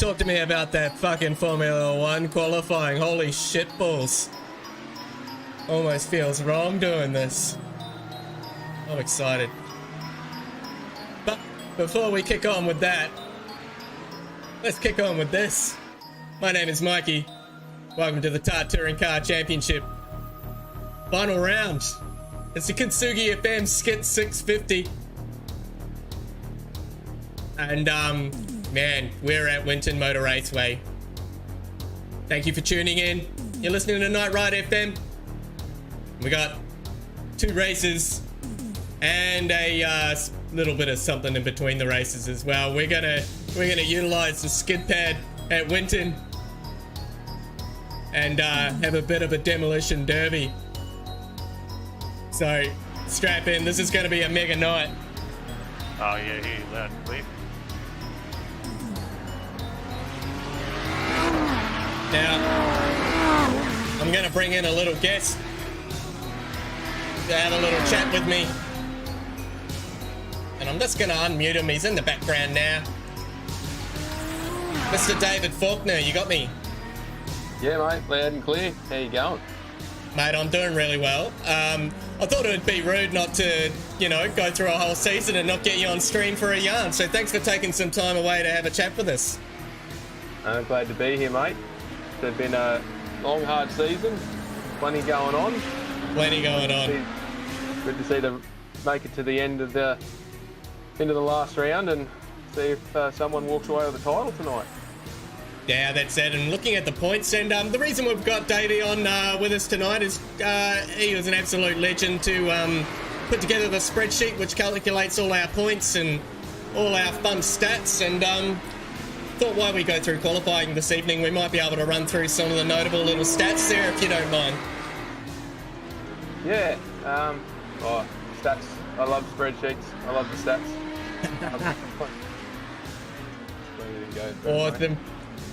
talk to me about that fucking Formula 1 qualifying. Holy shit balls. Almost feels wrong doing this. I'm excited. But before we kick on with that, let's kick on with this. My name is Mikey. Welcome to the Tart Touring Car Championship. Final round. It's the Kintsugi FM SKIDS 650. And, man, we're at Winton Motor Raceway. Thank you for tuning in. You're listening to Night Ride FM. We got 2 races and a little bit of something in between the races as well. We're gonna utilize the skid pad at Winton and have a bit of a demolition derby. So strap in. This is going to be a mega night. Oh yeah, hear you loud and clear. Now, I'm going to bring in a little guest to have a little chat with me. And I'm just going to unmute him. He's in the background now. Mr. David Faulkner, you got me? Yeah, mate, loud and clear. How you going? Mate, I'm doing really well. I thought it would be rude not to, go through a whole season and not get you on stream for a yarn. So thanks for taking some time away to have a chat with us. I'm glad to be here, mate. It's been a long, hard season. Plenty going on. Plenty going on. Good to see them make it to the end of the last round and see if someone walks away with the title tonight. Yeah, that's it. And looking at the points, and the reason we've got Davey on with us tonight is he was an absolute legend to put together the spreadsheet which calculates all our points and all our fun stats. And thought while we go through qualifying this evening, we might be able to run through some of the notable little stats there, if you don't mind. Yeah. Stats. I love spreadsheets. I love the stats. Awesome.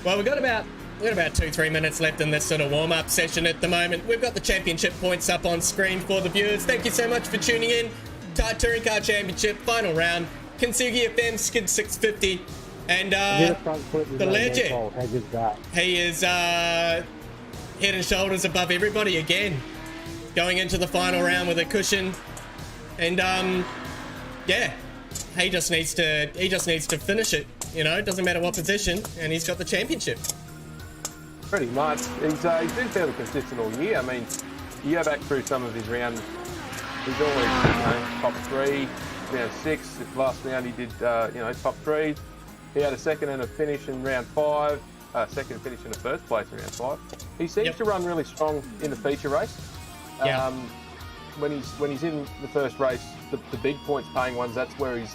Well, we've got about 2-3 minutes left in this sort of warm-up session at the moment. We've got the championship points up on screen for the viewers. Thank you so much for tuning in. Tart Touring Car Championship, final round. Kintsugi FM SKIDS 650. And the legend, he is head and shoulders above everybody again. Going into the final round with a cushion. And, yeah, he just needs to finish it. Doesn't matter what position, and he's got the championship. Pretty much. He's been fairly consistent all year. I mean, you go back through some of his rounds, he's always top 3, round 6. Last round he did top 3. He had a second and a finish in round 5. Second finish in the first place in round 5. He seems to run really strong in the feature race. Yeah. When he's in the first race, the big points paying ones, that's where he's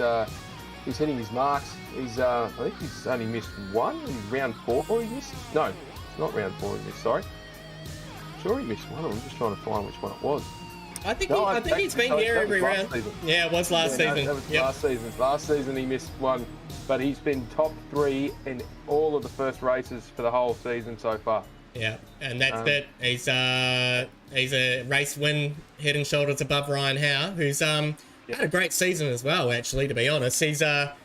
hitting his marks. I think he's only missed one in round 4. He missed? No, it's not round 4 he missed, sorry. I'm sure he missed one. I'm just trying to find which one it was. I think he's been here every round. Season. Yeah, it was last season. That was last season. Last season he missed one, but he's been top 3 in all of the first races for the whole season so far. Yeah, and that's it. He's a race win, head and shoulders above Ryan Howe, who's had a great season as well. Actually, to be honest, he's a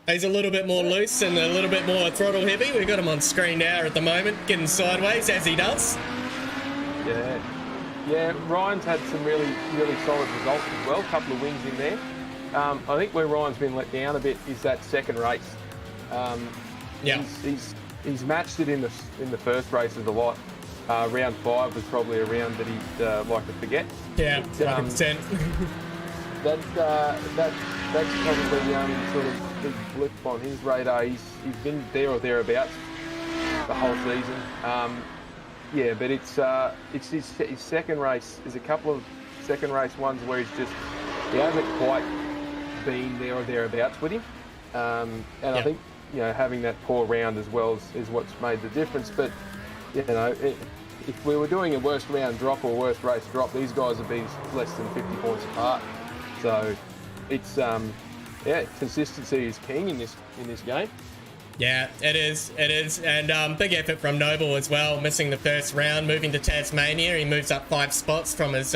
little bit more loose and a little bit more throttle heavy. We've got him on screen now at the moment, getting sideways as he does. Yeah, Ryan's had some really, really solid results as well. A couple of wins in there. I think where Ryan's been let down a bit is that second race. He's matched it in the first races a lot. Round 5 was probably a round that he'd like to forget. Yeah, 100%. That's probably the only sort of big blip on his radar. He's been there or thereabouts the whole season. But it's his second race. There's a couple of second race ones where he hasn't quite been there or thereabouts with him. I think having that poor round as well is what's made the difference. But if we were doing a worst round drop or worst race drop, these guys would be less than 50 points apart. So it's consistency is king in this game. Yeah, it is, and big effort from Noble as well, missing the first round, moving to Tasmania. He moves up 5 spots from his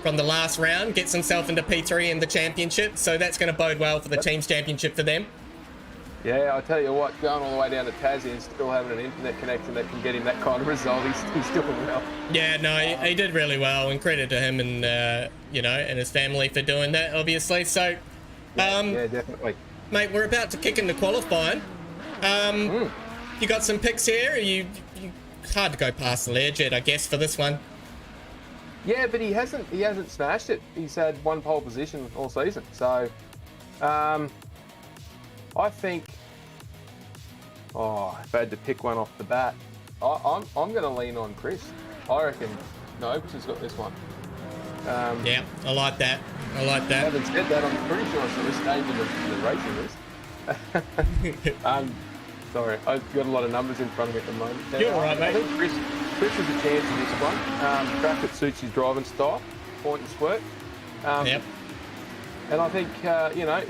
from the last round, gets himself into P3 in the championship, so that's going to bode well for the team's championship for them. Yeah, I tell you what, going all the way down to Tassie and still having an internet connection that can get him that kind of result, he's doing well. Yeah, no, he did really well, and credit to him and, you know, and his family for doing that, obviously. So, Yeah, definitely. mate, we're about to kick into qualifying. You got some picks here? You hard to go past the Learjet, I guess, for this one. Yeah, but he hasn't smashed it. He's had one pole position all season. So, I think, if I had to pick one off the bat, I'm going to lean on Chris. I reckon Nobes has got this one. Yeah, I like that. I like I that. haven't said that. I'm pretty sure it's the stage of the racing list. Sorry, I've got a lot of numbers in front of me at the moment. Now, You're all right, mate. I think Chris has a chance in this one. Track that suits his driving style, point and squirt. Yep. And I think you know,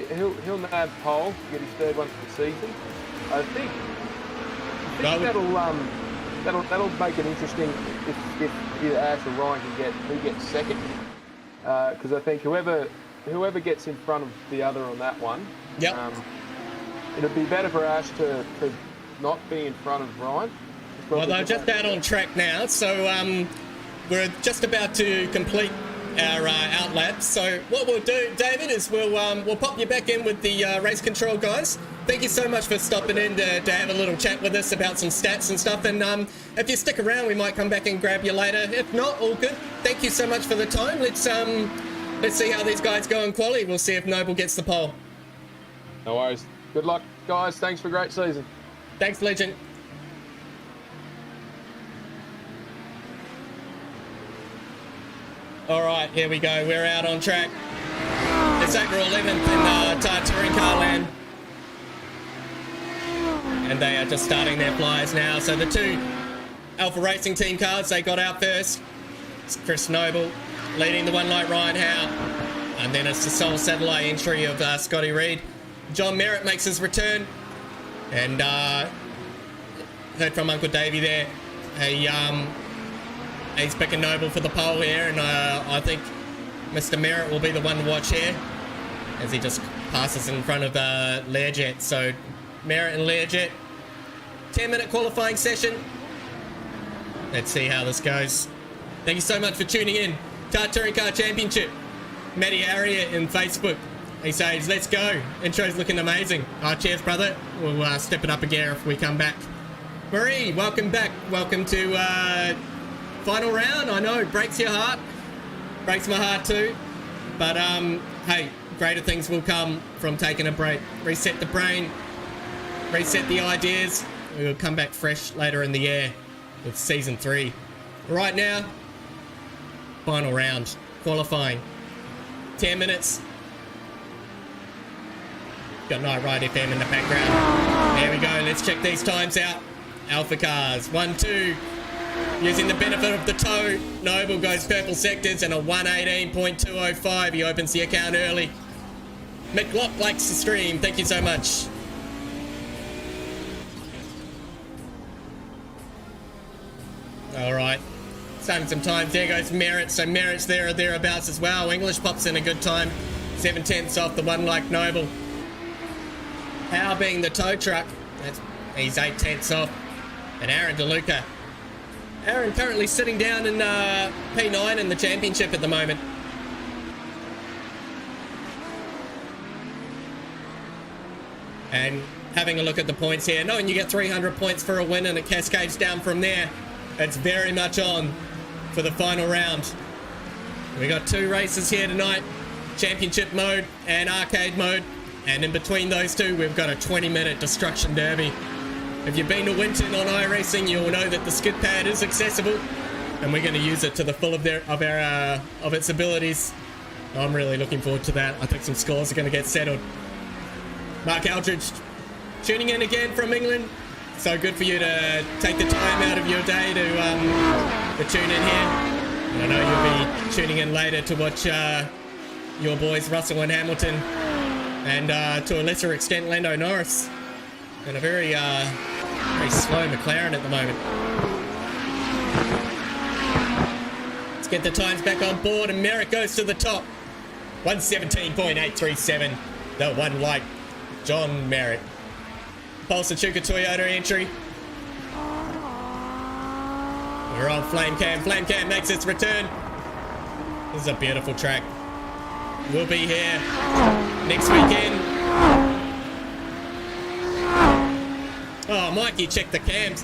he'll nab pole, get his third one for the season. I think that'll make it interesting if either Ash or Ryan can get who gets second. Because I think whoever gets in front of the other on that one, Yep. It'd be better for Ash to not be in front of Ryan. Well, they're just out on track now, so we're just about to complete our outlap. So what we'll do, David, is we'll pop you back in with the race control guys. Thank you so much for stopping in to have a little chat with us about some stats and stuff. And if you stick around, we might come back and grab you later. If not, all good. Thank you so much for the time. Let's see how these guys go in quali. We'll see if Noble gets the pole. No worries. Good luck, guys. Thanks for a great season. Thanks, Legend. All right, here we go. We're out on track. It's April 11th in Tire Touring Car Land. And they are just starting their flyers now. So the two Alpha Racing Team cars, they got out first. It's Chris Noble leading the one like Ryan Howe. And then it's the sole satellite entry of Scotty Reed. John Merritt makes his return. And heard from Uncle Davey there. He's picking Noble for the pole here, and I think Mr. Merritt will be the one to watch here as he just passes in front of Learjet. So Merritt and Learjet, 10-minute qualifying session. Let's see how this goes. Thank you so much for tuning in. Tar Touring Car Championship. Matty Harriet in Facebook. He says, let's go. Intro's looking amazing. Oh, cheers, brother. We'll step it up a gear if we come back. Marie, welcome back. Welcome to final round. I know, breaks your heart. Breaks my heart too. But, hey, greater things will come from taking a break. Reset the brain. Reset the ideas. We will come back fresh later in the year with season 3. Right now, final round. Qualifying. 10 minutes. Got Night Ride FM in the background. There we go. Let's check these times out. Alpha cars. 1-2. Using the benefit of the toe. Noble goes purple sectors and a 1:18.205. He opens the account early. McLock likes the stream. Thank you so much. All right. Saving some time. There goes Merritt. So Merritt's there or thereabouts as well. English pops in a good time. 7/10 off the one like Noble. Howe being the tow truck. He's 8/10 off. And Aaron DeLuca. Aaron currently sitting down in P9 in the championship at the moment. And having a look at the points here, knowing you get 300 points for a win and it cascades down from there, it's very much on for the final round. We got 2 races here tonight, championship mode and arcade mode. And in between those two, we've got a 20-minute destruction derby. If you've been to Winton on iRacing, you'll know that the skid pad is accessible, and we're going to use it to the full of its abilities. I'm really looking forward to that. I think some scores are going to get settled. Mark Aldridge tuning in again from England. So good for you to take the time out of your day to tune in here. And I know you'll be tuning in later to watch your boys Russell and Hamilton, and to a lesser extent Lando Norris, and a very slow McLaren at the moment. Let's get the times back on board, and Merritt goes to the top. 1:17.837. The one like John Merritt. Pulsachuka Toyota entry. We're on Flame Cam. Flame Cam makes its return. This is a beautiful track. We'll be here next weekend. Oh, Mikey, check the cams.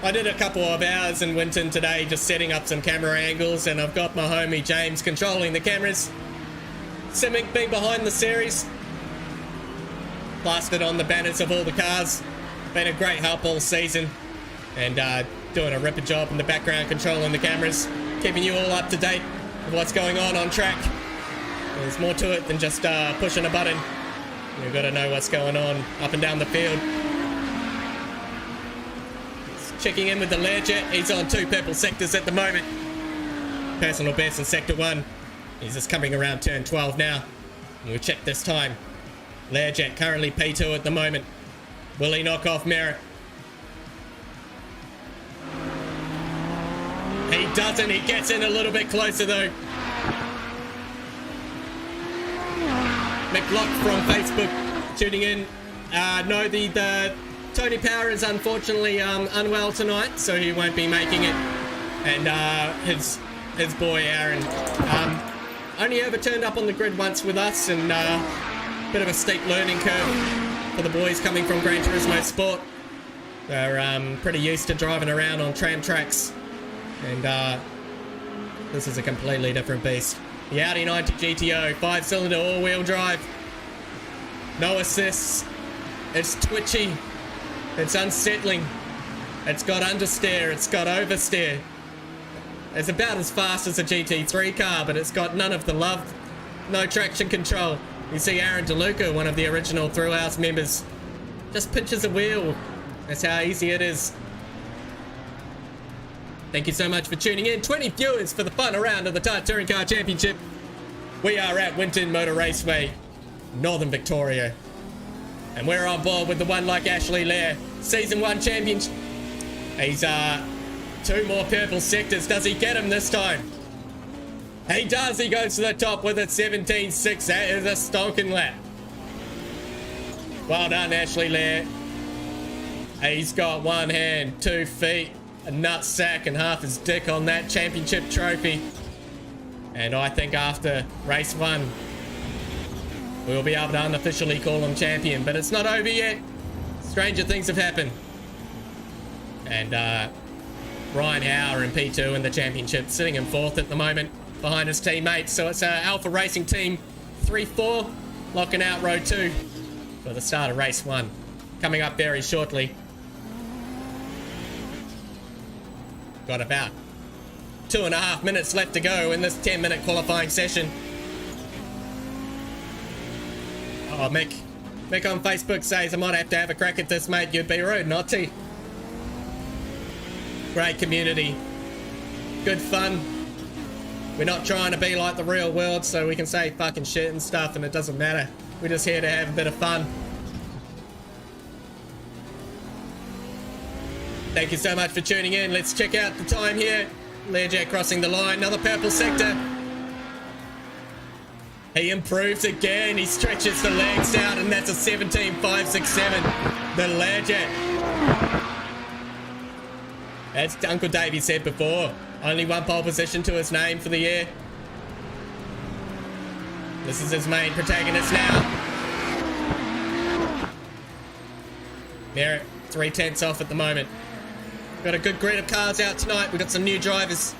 I did a couple of hours in Winton today just setting up some camera angles, and I've got my homie James controlling the cameras. Simic being behind the series. Plastered on the banners of all the cars. Been a great help all season. And doing a ripper job in the background controlling the cameras. Keeping you all up to date with what's going on track. There's more to it than just pushing a button. You've got to know what's going on up and down the field. Checking in with the Learjet. He's on 2 purple sectors at the moment. Personal best in sector 1. He's just coming around turn 12 now. And we'll check this time. Learjet currently P2 at the moment. Will he knock off Merritt? He doesn't. He gets in a little bit closer though. McLock from Facebook tuning in. No, the Tony Power is unfortunately unwell tonight, so he won't be making it. And his boy Aaron only ever turned up on the grid once with us, and bit of a steep learning curve for the boys coming from Gran Turismo Sport. They're pretty used to driving around on tram tracks, and this is a completely different beast. The Audi 90 GTO, 5-cylinder all-wheel drive. No assists. It's twitchy. It's unsettling. It's got understeer. It's got oversteer. It's about as fast as a GT3 car, but it's got none of the love. No traction control. You see Aaron DeLuca, one of the original Thruhouse members, just pinches a wheel. That's how easy it is. Thank you so much for tuning in. 20 viewers for the final round of the Tart Touring Car Championship. We are at Winton Motor Raceway, Northern Victoria. And we're on board with the one like Ashley Lair, Season 1 champion. He's 2 more purple sectors. Does he get him this time? He does. He goes to the top with it. 17.6. That is a stonking lap. Well done, Ashley Lair. He's got 1 hand, 2 feet, a nut sack, and half his dick on that championship trophy. And I think after race 1, we'll be able to unofficially call him champion. But it's not over yet. Stranger things have happened. And Ryan Hower in P2 in the championship, sitting in 4th at the moment behind his teammates. So it's Alpha Racing Team 3-4 locking out row 2 for the start of race 1. Coming up very shortly. Got about 2.5 minutes left to go in this 10-minute qualifying session. Oh, Mick on Facebook says I might have to have a crack at this, mate. You'd be rude not to. Great community. Good fun. We're not trying to be like the real world, so we can say fucking shit and stuff and it doesn't matter. We're just here to have a bit of fun. Thank you so much for tuning in. Let's check out the time here. Learjet crossing the line. Another purple sector. He improves again. He stretches the legs out, and that's a 17.567. The Learjet. As Uncle Davey said before, only 1 pole position to his name for the year. This is his main protagonist now. Merritt, 3/10 off at the moment. Got a good grid of cars out tonight. We've got some new drivers.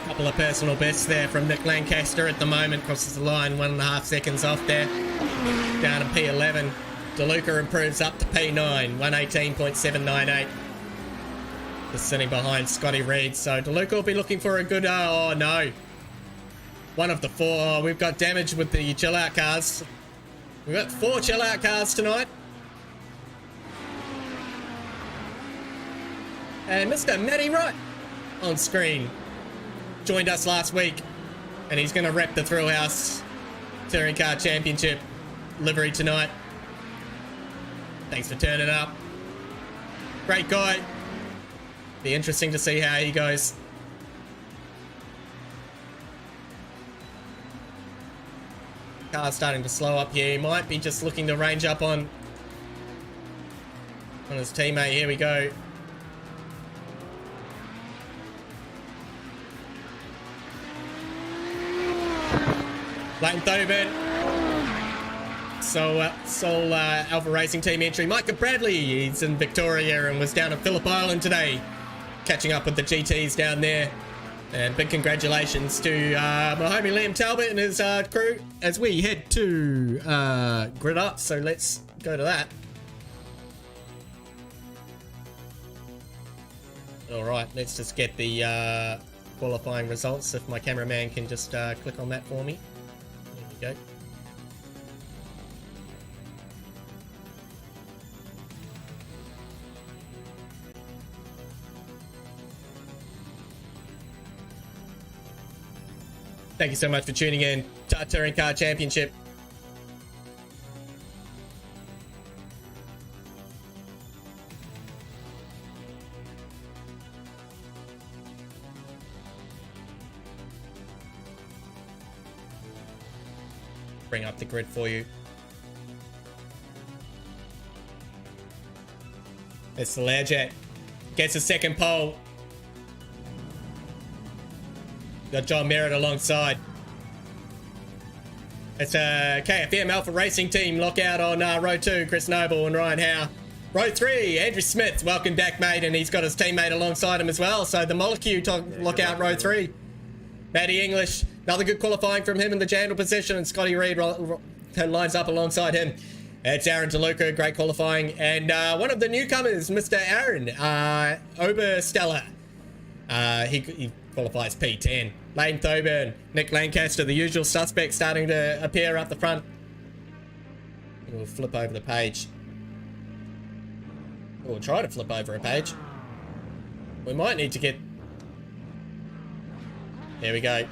Couple of personal bests there from Nick Lancaster at the moment. Crosses the line, 1.5 seconds off there. Down to P11. DeLuca improves up to P9, 118.798. Just sitting behind Scotty Reed. So DeLuca will be looking for a good... oh, no. One of the 4. Oh, we've got damage with the chill-out cars. We've got 4 chill-out cars tonight. And Mr. Matty Wright on screen. Joined us last week. And he's going to rep the Thruhouse Touring Car Championship livery tonight. Thanks for turning up. Great guy. Be interesting to see how he goes. Car's starting to slow up here. He might be just looking to range up on his teammate. Here we go. Lane Thoburn. Sol Alpha Racing Team entry. Micah Bradley, he's in Victoria and was down at Phillip Island today, catching up with the GTs down there. And big congratulations to my homie Liam Talbot and his crew as we head to Grid Up. So let's go to that. All right, let's just get the qualifying results. If my cameraman can just click on that for me. There we go. Thank you so much for tuning in to our Touring Car Championship. Bring up the grid for you. It's the Learjet. Gets a second pole. Got John Merritt alongside. It's a KFM Alpha Racing Team lockout on row 2, Chris Noble and Ryan Howe. Row 3, Andrew Smith, welcome back, mate, and he's got his teammate alongside him as well. So the Molecule lockout row 3. Matty English, another good qualifying from him in the Jandal position, and Scotty Reed lines up alongside him. It's Aaron DeLuca, great qualifying, and one of the newcomers, Mr. Aaron Obersteller. He qualifies P10. Lane Thoburn, Nick Lancaster, the usual suspects starting to appear up the front. We'll flip over the page. We'll try to flip over a page. We might need to get... There we go.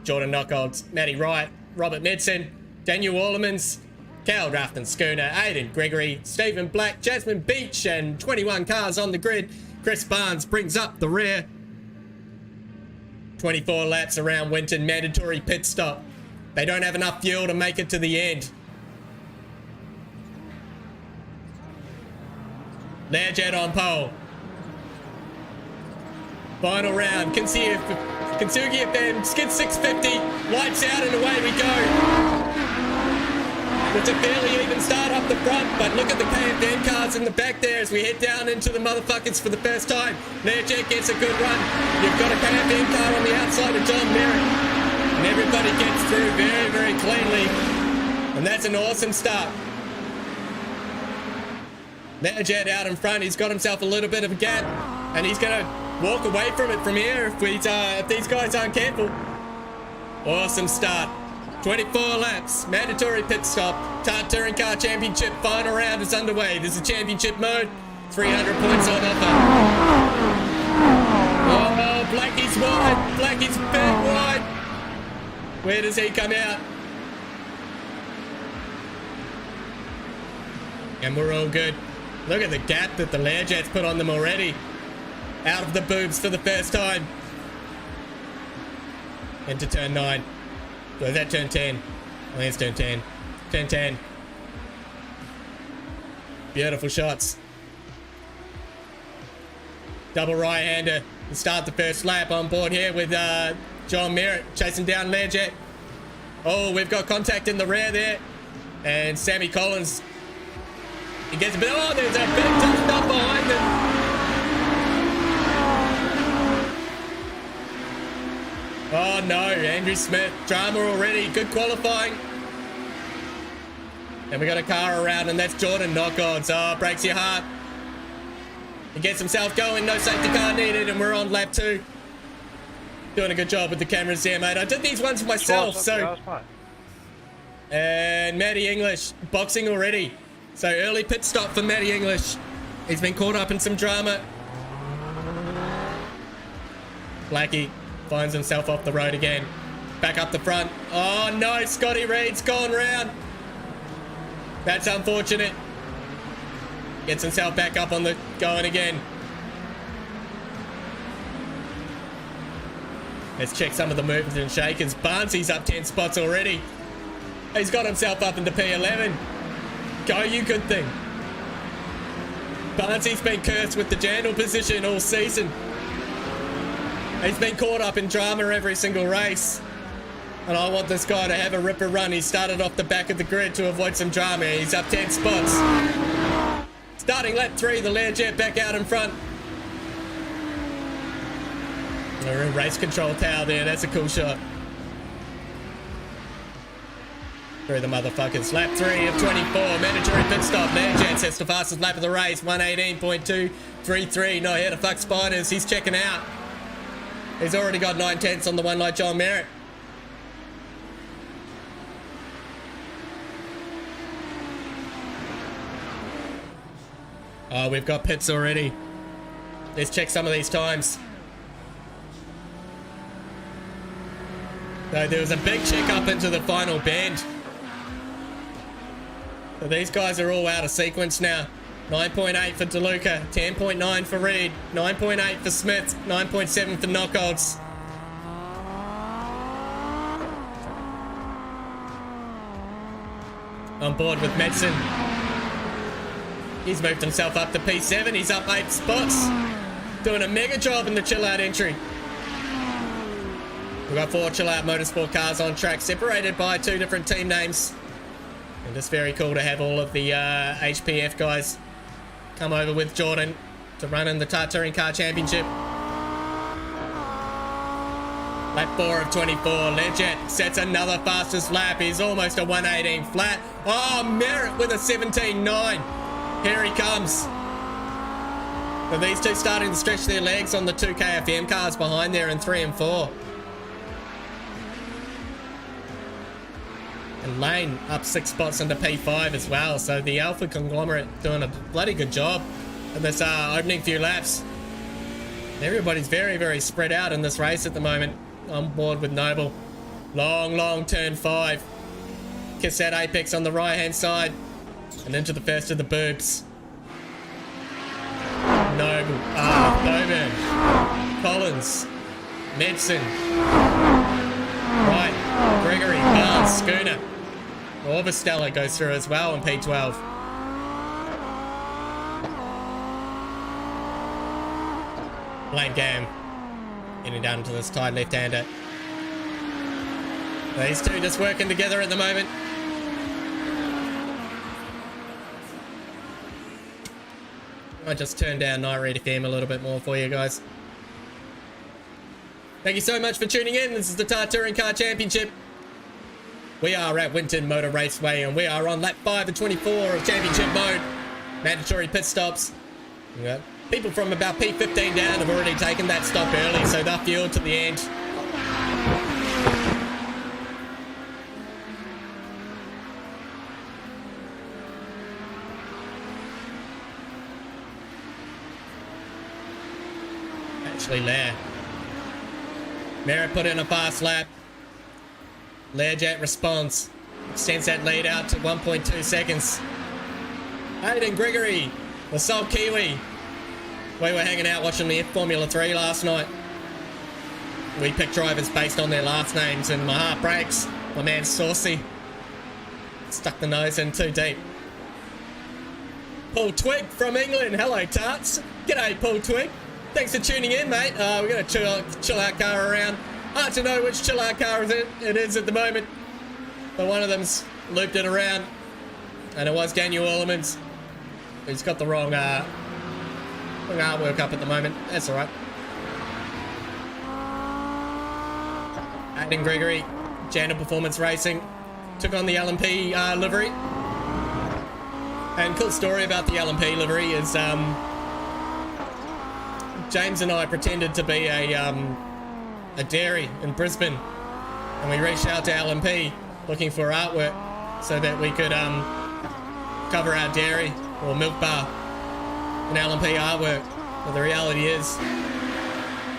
Jordan Knockolds, Matty Wright, Robert Medson, Daniel Orlemans, Cal Rafton Schooner, Aidan Gregory, Stephen Black, Jasmine Beach, and 21 cars on the grid. Chris Barnes brings up the rear. 24 laps around Winton, mandatory pit stop. They don't have enough fuel to make it to the end. Learjet on pole. Final round. Kansugi FM, skid 650, lights out and away we go. It's a fairly even start up the front, but look at the KFM cars in the back there as we head down into the motherfuckers for the first time. Learjet gets a good run. You've got a KFM car on the outside of John Merritt. And everybody gets through very, very cleanly. And that's an awesome start. Learjet out in front. He's got himself a little bit of a gap. And he's going to walk away from it from here if these guys aren't careful. Awesome start. 24 laps, mandatory pit stop. TART Touring Car Championship final round is underway. This is championship mode. 300 points on offer. Oh, Blackie's wide. Blackie's big wide. Where does he come out? And we're all good. Look at the gap that the Learjet's put on them already. Out of the boobs for the first time. Into turn 9. Or is that turn 10? I think it's turn 10. Turn 10. Beautiful shots. Double right-hander to start the first lap on board here with John Merritt chasing down Learjet. Oh, we've got contact in the rear there. And Sammy Collins. He gets a bit... Oh, there's a big tough stuff behind him. Oh no, Andrew Smith, drama already, good qualifying. And we got a car around and that's Jordan Knockons. Oh, breaks your heart. He gets himself going, no safety car needed, and we're on lap 2. Doing a good job with the cameras there, mate. I did these ones myself, so... And Matty English, boxing already. So early pit stop for Matty English. He's been caught up in some drama. Blackie finds himself off the road again. Back up the front. Oh no, Scotty Reed's gone round. That's unfortunate. Gets himself back up on the going again. Let's check some of the movers and shakers. Barnsley's up 10 spots already. He's got himself up into P11. Go, you good thing. Barnsley's been cursed with the jandal position all season. He's been caught up in drama every single race. And I want this guy to have a ripper run. He started off the back of the grid to avoid some drama. He's up 10 spots. Starting lap 3, the Learjet back out in front. We're in race control tower there. That's a cool shot. Through the motherfuckers. Lap 3 of 24. Mandatory pit stop. Learjet sets the fastest lap of the race. 1:18.233. No, here to fuck spiders. He's checking out. He's already got 9/10 on the one like John Merritt. Oh, we've got pits already. Let's check some of these times. So there was a big check up into the final bend. So these guys are all out of sequence now. 9.8 for DeLuca, 10.9 for Reed, 9.8 for Smith, 9.7 for Knockouts. On board with Medson. He's moved himself up to P7. He's up 8 spots. Doing a mega job in the chill out entry. We've got 4 chill out motorsport cars on track, separated by 2 different team names. And it's very cool to have all of the HPF guys come over with Jordan to run in the Touring Car Championship. Lap 4 of 24. Learjet sets another fastest lap. He's almost a 1:18 flat. Oh, Merritt with a 17.9. Here he comes. But these two starting to stretch their legs on the 2 KFM cars behind there in 3 and 4. And Lane up 6 spots into P5 as well. So the Alpha conglomerate doing a bloody good job in this opening few laps. Everybody's very, very spread out in this race at the moment. On board with Noble. Long turn 5. Kiss that apex on the right hand side. And into the first of the boobs. Noble. Noble. Collins. Medson. Right. Gregory. Barnes. Schooner. Orbistella goes through as well in P12. Lane Gam. Getting down to this tight left-hander. These two just working together at the moment. I just turned down Night Read FM a little bit more for you guys. Thank you so much for tuning in. This is the Touring Car Championship. We are at Winton Motor Raceway and we are on lap 5 of 24 of championship mode. Mandatory pit stops. Yeah. People from about P15 down have already taken that stop early, so they're fueled to the end. Actually, Merritt put in a fast lap. Learjet responds. Extends that lead out to 1.2 seconds. Hayden Gregory, the Salt Kiwi. We were hanging out watching the Formula 3 last night. We pick drivers based on their last names, and my heart breaks. My man Saucy stuck the nose in too deep. Paul Twig from England. Hello, Tarts. G'day, Paul Twig. Thanks for tuning in, mate. We're going to chill out car around. Hard to know which chill out car it is at the moment, but one of them's looped it around, and it was Daniel Orlemans. He's got the wrong artwork up at the moment. That's all right. Hayden Gregory, Jandal Performance Racing, took on the LMP livery. And cool story about the LMP livery is James and I pretended to be a dairy in Brisbane, and we reached out to LMP looking for artwork so that we could cover our dairy or milk bar in LMP artwork. But the reality is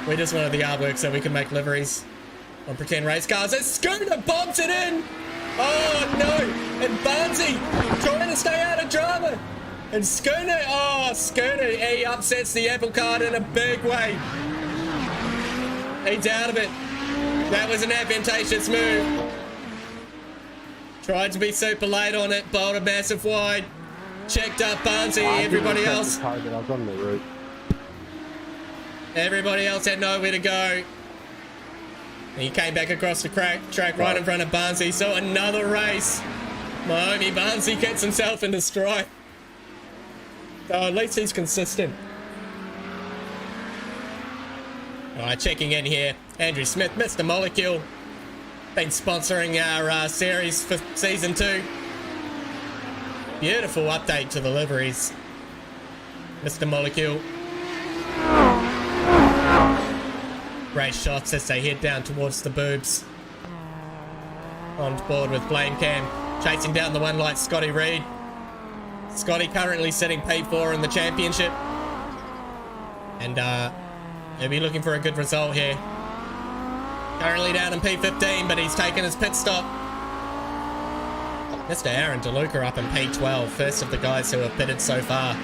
we just wanted the artwork so we could make liveries on pretend race cars. And Scooter bumps it in! Oh no! And Barnsey trying to stay out of drama! And Schooner, he upsets the apple cart in a big way. He's out of it. That was an advantageous move. Tried to be super late on it, bowled a massive wide. Checked up Barnesy, everybody else. I was on the route. Everybody else had nowhere to go. And he came back across the track right in front of Barnesy. So another race. My homie Barnesy gets himself into strife. So at least he's consistent. Alright, checking in here. Andrew Smith, Mr. Molecule. Been sponsoring our series for season 2. Beautiful update to the liveries. Mr. Molecule. Great shots as they head down towards the boobs. On board with Blame Cam. Chasing down the one like Scotty Reed. Scotty currently sitting P4 in the championship. And he'll be looking for a good result here. Currently down in P15, but he's taken his pit stop. Mr. Aaron DeLuca up in P12, first of the guys who have pitted so far.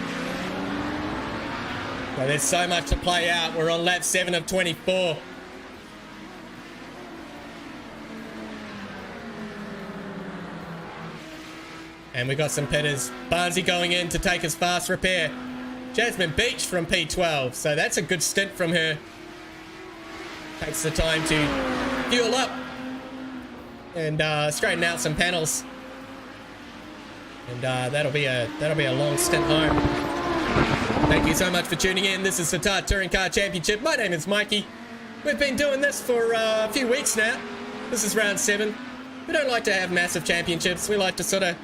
Well, there's so much to play out. We're on lap 7 of 24. And we got some pitters. Barnesy going in to take his fast repair. Jasmine Beach from P12, so that's a good stint from her. Takes the time to fuel up and straighten out some panels. And that'll be a long stint home. Thank you so much for tuning in. This is the Tart Touring Car Championship. My name is Mikey. We've been doing this for a few weeks now. This is round 7. We don't like to have massive championships. We like to sort of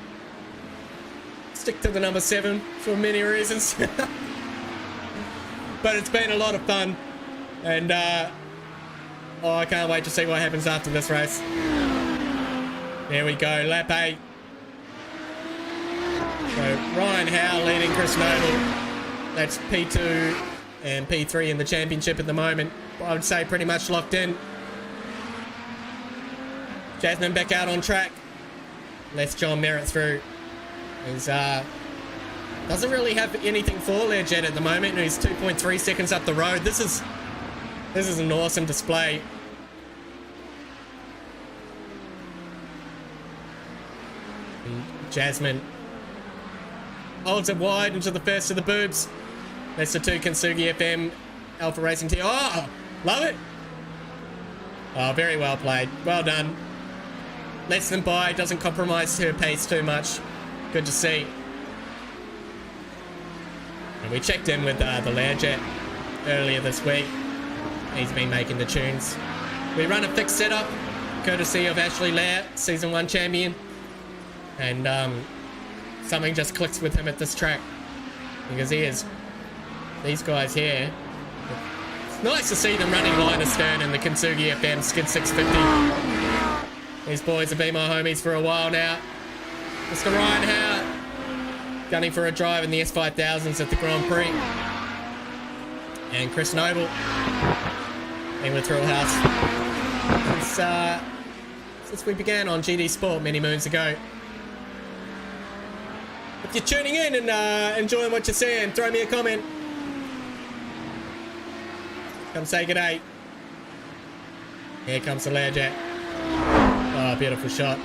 stick to the number 7 for many reasons. But it's been a lot of fun. And I can't wait to see what happens after this race. There we go, lap 8. So Ryan Howe leading Chris Noble. That's P2 and P3 in the championship at the moment. I would say pretty much locked in. Jasmine back out on track. Lets John Merritt through. He's doesn't really have anything for ledge at the moment. He's 2.3 seconds up the road. This is an awesome display. And Jasmine holds it wide into the first of the boobs. That's the 2 Kintsugi FM Alpha Racing team. Oh, love it. Oh, very well played. Well done. Lets them by. Doesn't compromise her pace too much. Good to see. And we checked in with the Learjet earlier this week. He's been making the tunes. We run a fixed setup, courtesy of Ashley Lair, Season 1 champion. And something just clicks with him at this track. Because these guys here, it's nice to see them running line astern in the Kintsugi FM Skid 650. These boys have been my homies for a while now. Mr. Ryan Howe, gunning for a drive in the S5000s at the Grand Prix. And Chris Noble, in with Thrill House. Since we began on GD Sport many moons ago. If you're tuning in and enjoying what you're seeing, throw me a comment. Come say g'day. Here comes the Learjet. Oh, beautiful shot.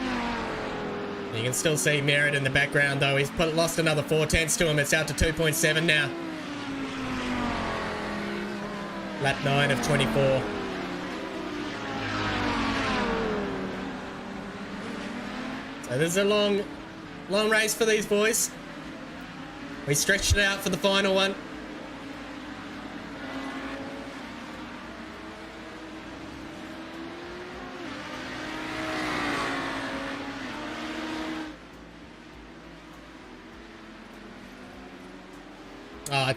You can still see Merritt in the background though. He's lost another 4/10 to him. It's out to 2.7 now. Lap 9 of 24. So this is a long race for these boys. We stretched it out for the final one.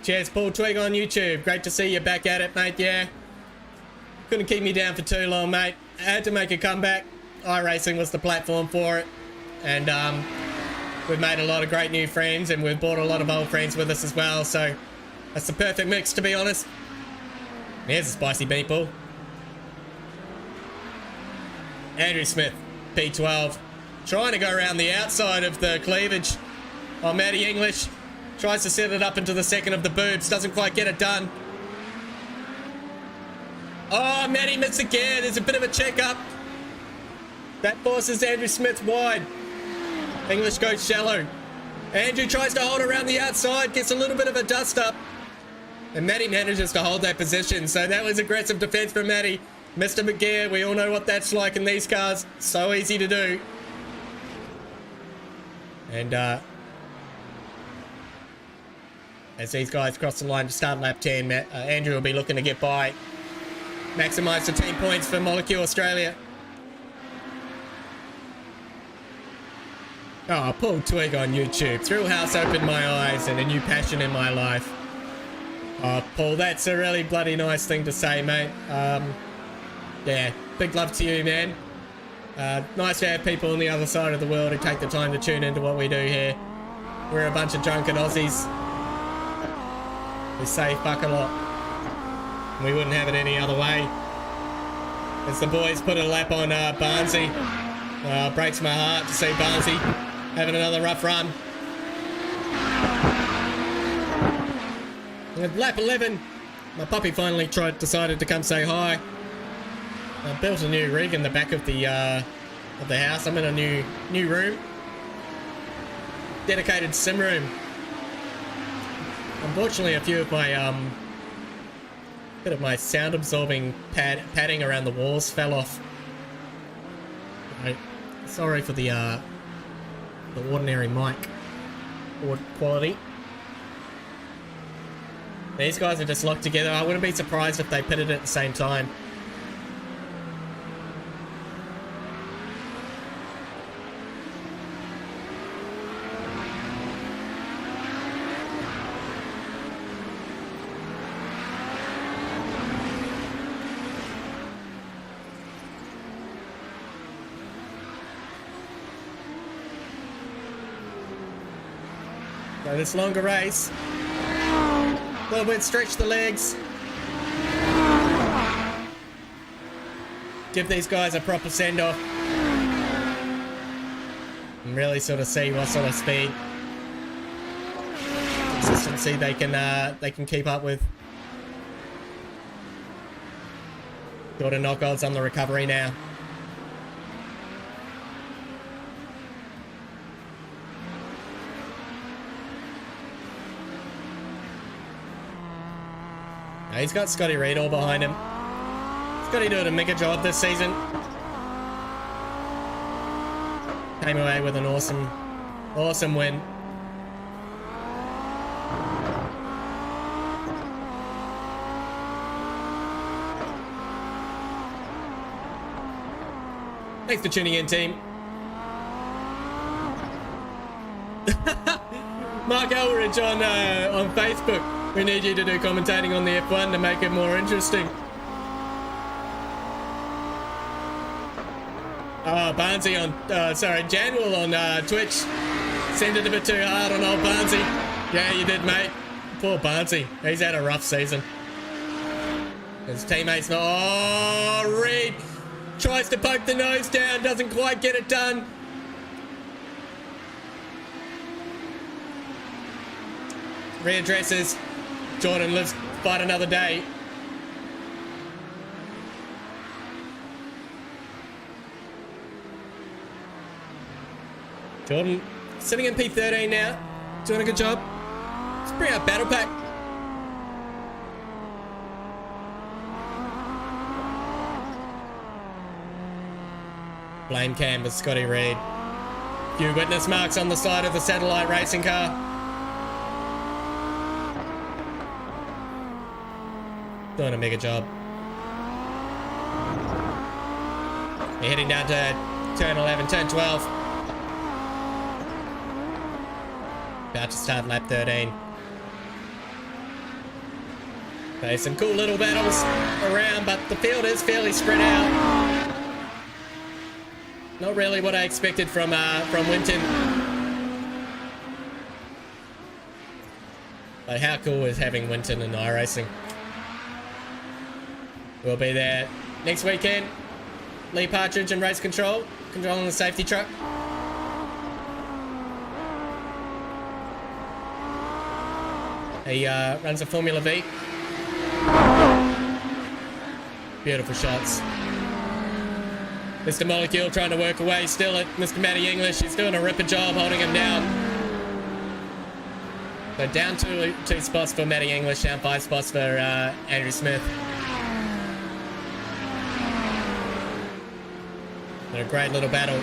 Cheers, Paul Twig on YouTube. Great to see you back at it, mate. Yeah. Couldn't keep me down for too long, mate. I had to make a comeback. iRacing was the platform for it. And we've made a lot of great new friends, and we've brought a lot of old friends with us as well. So that's the perfect mix, to be honest. There's a spicy meatball. Andrew Smith, P12. Trying to go around the outside of the cleavage. Oh, Matty English. Tries to set it up into the second of the boobs. Doesn't quite get it done. Oh, Matty missed again. There's a bit of a check-up. That forces Andrew Smith wide. English goes shallow. Andrew tries to hold around the outside, gets a little bit of a dust up. And Matty manages to hold that position. So that was aggressive defense from Matty. Mr. McGear, we all know what that's like in these cars. So easy to do. And as these guys cross the line to start lap 10, Andrew will be looking to get by. Maximise the team points for Molecule Australia. Oh, Paul Twig on YouTube. Thrill House opened my eyes and a new passion in my life. Oh, Paul, that's a really bloody nice thing to say, mate. Yeah, big love to you, man. Nice to have people on the other side of the world who take the time to tune into what we do here. We're a bunch of drunken Aussies. We say fuck a lot. We wouldn't have it any other way. As the boys put a lap on Barnsey. Breaks my heart to see Barnsey having another rough run. At lap 11, my puppy finally decided to come say hi. I built a new rig in the back of the house. I'm in a new room. Dedicated sim room. Unfortunately, a few of my bit of my sound absorbing padding around the walls fell off. Right. Sorry for the ordinary mic quality. These guys are just locked together. I wouldn't be surprised if they pitted at the same time. So this longer race. A little bit, stretch the legs. Give these guys a proper send-off. And really sort of see what sort of speed, consistency they can keep up with. Jordan Knockouts on the recovery now. He's got Scotty Reid all behind him. Scotty doing a mega job this season. Came away with an awesome win. Thanks for tuning in, team. Mark Elridge on Facebook. We need you to do commentating on the F1 to make it more interesting. Oh, Barnsey on, Janwell on Twitch. Send it a bit too hard on old Barnsey. Yeah, you did, mate. Poor Barnsey. He's had a rough season. His teammates not. Oh, Reid tries to poke the nose down, doesn't quite get it done. Readdresses. Jordan lives, fight another day. Jordan sitting in P13 now, doing a good job. Let's bring out Battle Pack. Blame cam with Scotty Reid. Few witness marks on the side of the satellite racing car. Doing a mega job. You're heading down to turn 11, turn 12. About to start lap 13. There's some cool little battles around, but the field is fairly spread out. Not really what I expected from Winton. But how cool is having Winton and iRacing? We'll be there next weekend. Lee Partridge and Race Control, controlling the safety truck. He runs a Formula V. Beautiful shots. Mr. Molecule trying to work away still at Mr. Matty English. He's doing a ripper job holding him down. So down two spots for Matty English, down 5 spots for Andrew Smith. And a great little battle.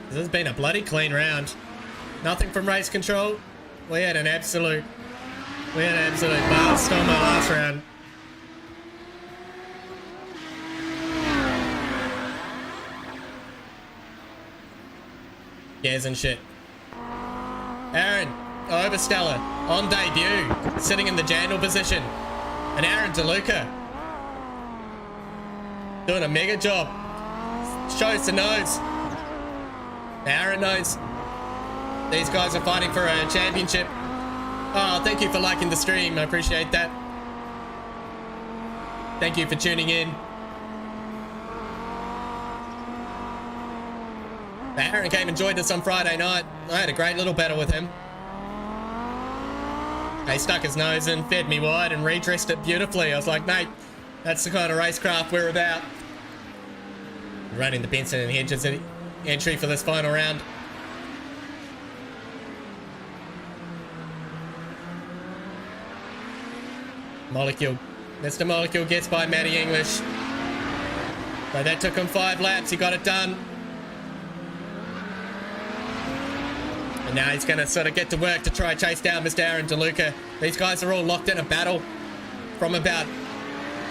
This has been a bloody clean round. Nothing from race control. We had an absolute blast on my last round. Yes and shit. Aaron, Overstellar, on debut, sitting in the Jandal position. And Aaron DeLuca doing a mega job. Shows the nose. Aaron knows. These guys are fighting for a championship. Oh, thank you for liking the stream. I appreciate that. Thank you for tuning in. Aaron came and joined us on Friday night. I had a great little battle with him. He stuck his nose in, fed me wide, and redressed it beautifully. I was like, mate, that's the kind of racecraft we're about. Running the Benson and Hedges entry for this final round. Molecule. Mr. Molecule gets by Matty English. So that took him 5 laps. He got it done. And now he's going to sort of get to work to try chase down Mr. Aaron DeLuca. These guys are all locked in a battle from about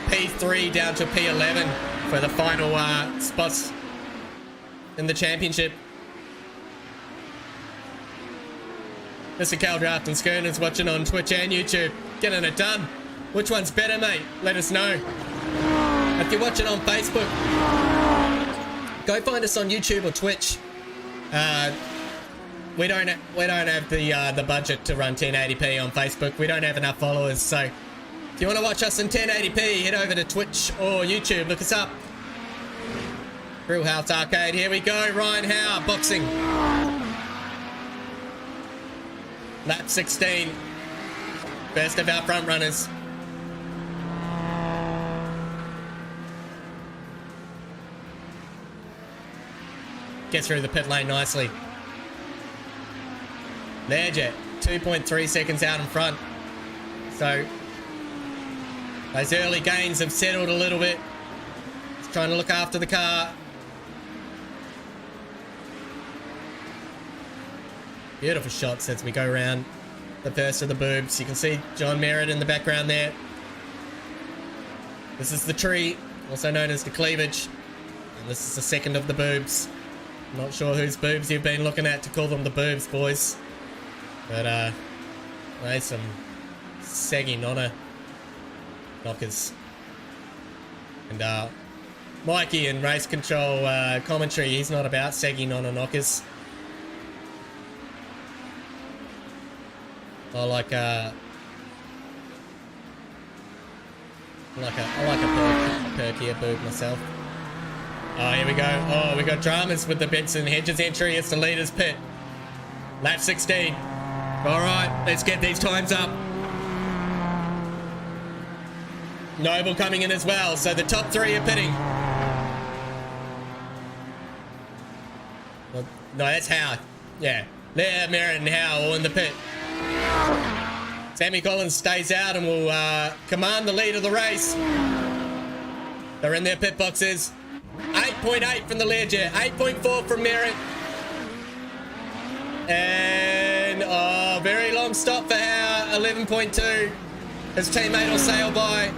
P3 down to P11 for the final spots in the championship. Mr. Caldraft and Skirner's watching on Twitch and YouTube. Getting it done. Which one's better, mate? Let us know. If you're watching on Facebook, go find us on YouTube or Twitch. We don't have the budget to run 1080p on Facebook. We don't have enough followers. So if you want to watch us in 1080p, head over to Twitch or YouTube. Look us up. Real House Arcade. Here we go. Ryan Howe boxing. Lap 16. First of our front runners. Gets through the pit lane nicely. Learjet, 2.3 seconds out in front. So those early gains have settled a little bit. He's trying to look after the car. Beautiful shots as we go around the first of the boobs. You can see John Merritt in the background there. This is the tree, also known as the cleavage. And this is the second of the boobs. I'm not sure whose boobs you've been looking at to call them the boobs, boys. But, there's some saggy nonna knockers. And, Mikey in race control commentary, he's not about saggy nonna knockers. I like a perkier boob myself. Oh, here we go. Oh, we got dramas with the Benson Hedges entry. It's the leader's pit. Lap 16. All right, let's get these times up. Noble coming in as well, so the top 3 are pitting. Well, no, that's Howe. Yeah, there, Merritt and Howe all in the pit. Sammy Collins stays out and will command the lead of the race. They're in their pit boxes. 8.8 from the Learjet, 8.4 from Merritt. And, oh, very long stop for Howe, 11.2. His teammate will sail by.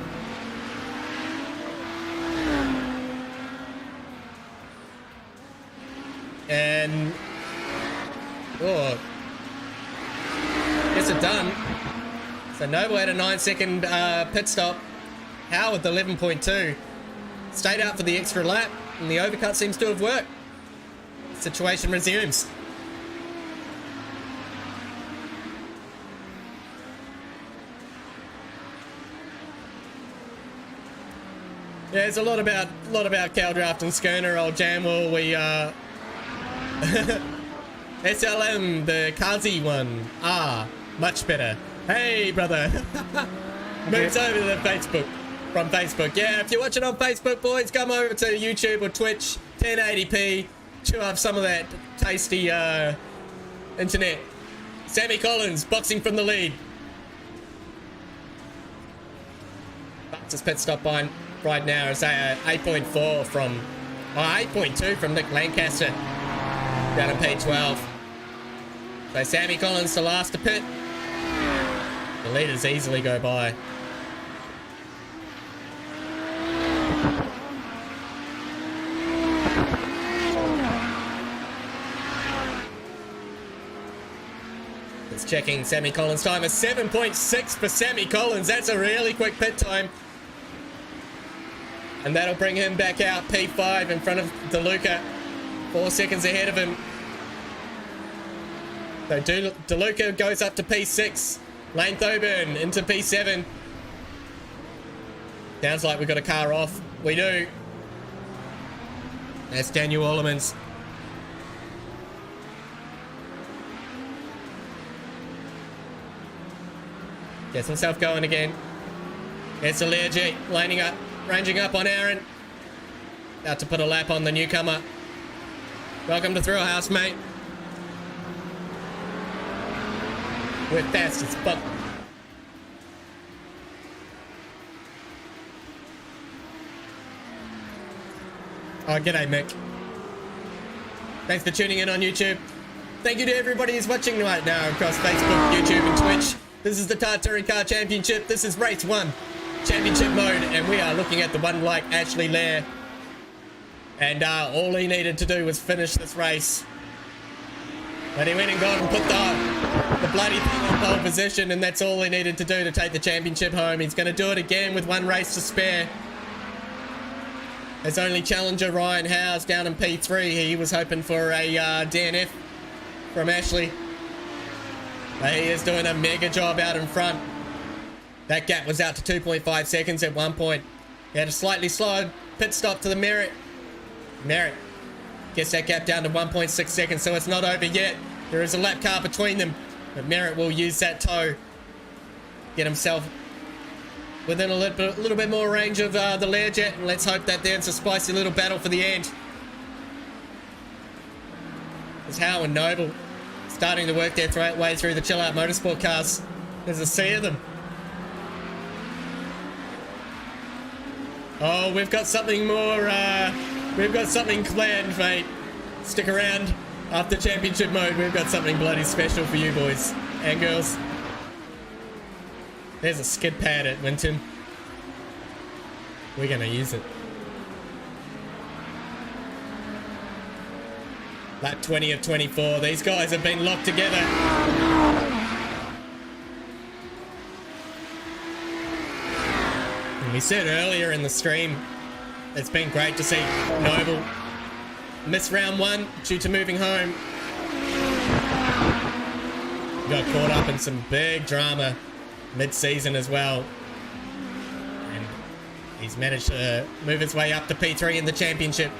And, oh, gets it done. So Noble had a 9-second pit stop. Howe with 11.2. Stayed out for the extra lap, and the overcut seems to have worked. Situation resumes. Yeah, it's a lot about Caldraft and Skirner, old Jamwell. We SLM, the Kazi one. Much better. Hey, brother. Moves over to the Facebook. From Facebook. Yeah, if you're watching on Facebook, boys, come over to YouTube or Twitch. 1080p. Chew up some of that tasty internet. Sammy Collins, boxing from the lead. Fastest pit stop by right now is 8.4 from... 8.2 from Nick Lancaster. Down on P12. So Sammy Collins the last to pit. The leaders easily go by. It's checking Sammy Collins' time is 7.6 for Sammy Collins. That's a really quick pit time. And that'll bring him back out P5 in front of DeLuca. 4 seconds ahead of him. So DeLuca goes up to P6. Lane Thoburn into P7. Sounds like we've got a car off. We do. That's Daniel Ollemans. Gets himself going again. It's Allergy laning up, ranging up on Aaron. About to put a lap on the newcomer. Welcome to Thrill House, mate. We're fast as fuck. Oh, g'day, Mick. Thanks for tuning in on YouTube. Thank you to everybody who's watching right now across Facebook, YouTube, and Twitch. This is the Touring Car Championship. This is race 1, championship mode, and we are looking at the one like Ashley Lair. And all he needed to do was finish this race. But he went and got and put the bloody thing on pole position, and that's all he needed to do to take the championship home. He's going to do it again with one race to spare. His only challenger, Ryan Howes, down in P3. He was hoping for a DNF from Ashley. But he is doing a mega job out in front. That gap was out to 2.5 seconds at one point. He had a slightly slow pit stop to the Merritt. Merritt gets that gap down to 1.6 seconds, so it's not over yet. There is a lap car between them, but Merritt will use that toe. Get himself within a little bit more range of the Learjet, and let's hope that there's a spicy little battle for the end. There's Howe and Noble starting to work their way through the chill out motorsport cars. There's a sea of them. Oh, we've got something more, we've got something planned, mate. Stick around. After championship mode, we've got something bloody special for you boys and girls. There's a skid pad at Winton. We're gonna use it. Lap 20 of 24. These guys have been locked together. And we said earlier in the stream, it's been great to see Noble miss round 1 due to moving home. Got caught up in some big drama mid-season as well. And he's managed to move his way up to P3 in the championship.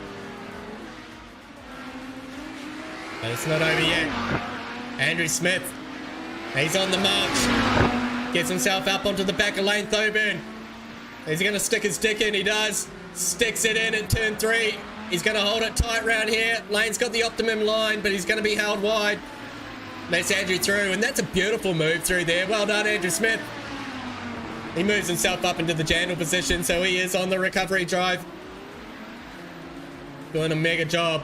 But it's not over yet. Andrew Smith, he's on the march. Gets himself up onto the back of Lane Thoburn. He's going to stick his dick in. He does. Sticks it in at turn 3. He's going to hold it tight round here. Lane's got the optimum line, but he's going to be held wide. Lets Andrew through, and that's a beautiful move through there. Well done, Andrew Smith. He moves himself up into the jandal position, so he is on the recovery drive. Doing a mega job.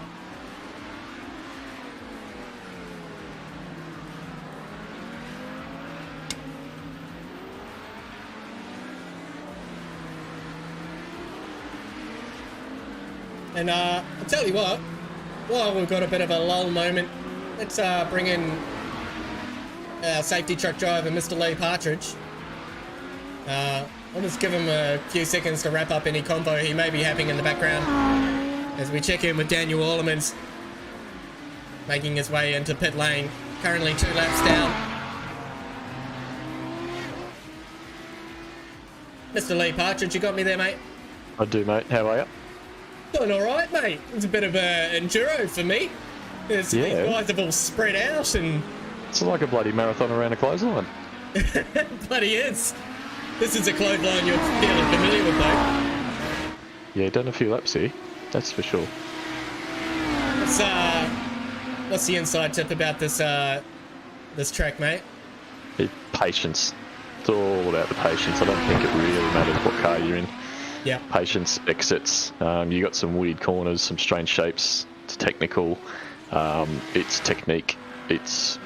And I'll tell you what, while we've got a bit of a lull moment, let's bring in our safety truck driver, Mr. Lee Partridge. I'll just give him a few seconds to wrap up any convo he may be having in the background as we check in with Daniel Orlemans, making his way into pit lane, currently 2 laps down. Mr. Lee Partridge, you got me there, mate? I do, mate. How are you? Doing alright, mate. It's a bit of an enduro for me. These guys have all spread out and It's like a bloody marathon around a clothesline. Bloody is. This is a clothesline you're fairly familiar with, though. Yeah, done a few laps here, that's for sure. What's the inside tip about this this track, mate? Patience. It's all about the patience. I don't think it really matters what car you're in. Yeah. Patience, exits. You got some weird corners, some strange shapes. It's technical. It's technique. It's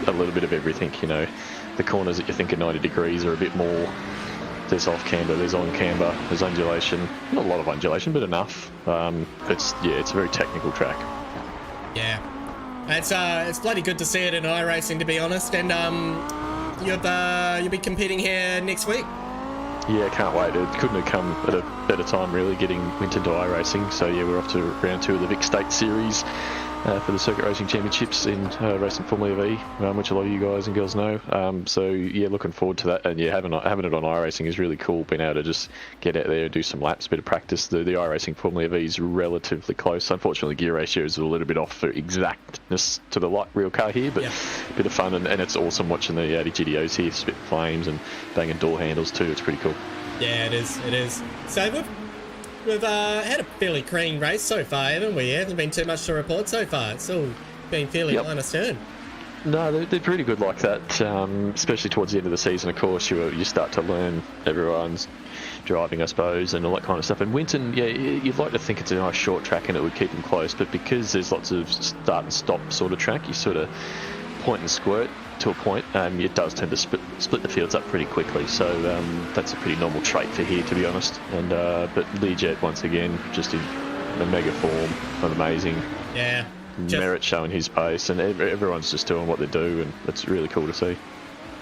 a little bit of everything, you know. The corners that you think are 90 degrees are a bit more. There's off camber, there's on camber, there's undulation. Not a lot of undulation, but enough. It's a very technical track. Yeah. It's bloody good to see it in iRacing, to be honest. And you'll be competing here next week. Yeah, can't wait. It couldn't have come at a better time, really, getting into iRacing. So yeah, we're off to round 2 of the Vic State Series for the Circuit Racing Championships in Racing Formula V, which a lot of you guys and girls know. So yeah, looking forward to that. And yeah, having it on iRacing is really cool. Being able to just get out there and do some laps, a bit of practice. The iRacing Formula V is relatively close. Unfortunately, gear ratio is a little bit off for exactness to the light real car here, but a bit of fun, and it's awesome watching the Audi GTOs here spit flames and banging door handles too. It's pretty cool. Yeah, it is. It is. So we've had a fairly clean race so far, haven't we? There hasn't been too much to report so far. It's all been fairly line astern. No, they're pretty good like that, especially towards the end of the season. Of course, you start to learn everyone's driving, I suppose, and all that kind of stuff. And Winton, yeah, you'd like to think it's a nice short track and it would keep them close, but because there's lots of start and stop sort of track, you sort of point and squirt to a point. It does tend to split the fields up pretty quickly, so that's a pretty normal trait for here, to be honest. And but Learjet once again, just in a mega form, and amazing. Yeah. Merritt showing his pace, and everyone's just doing what they do, and it's really cool to see.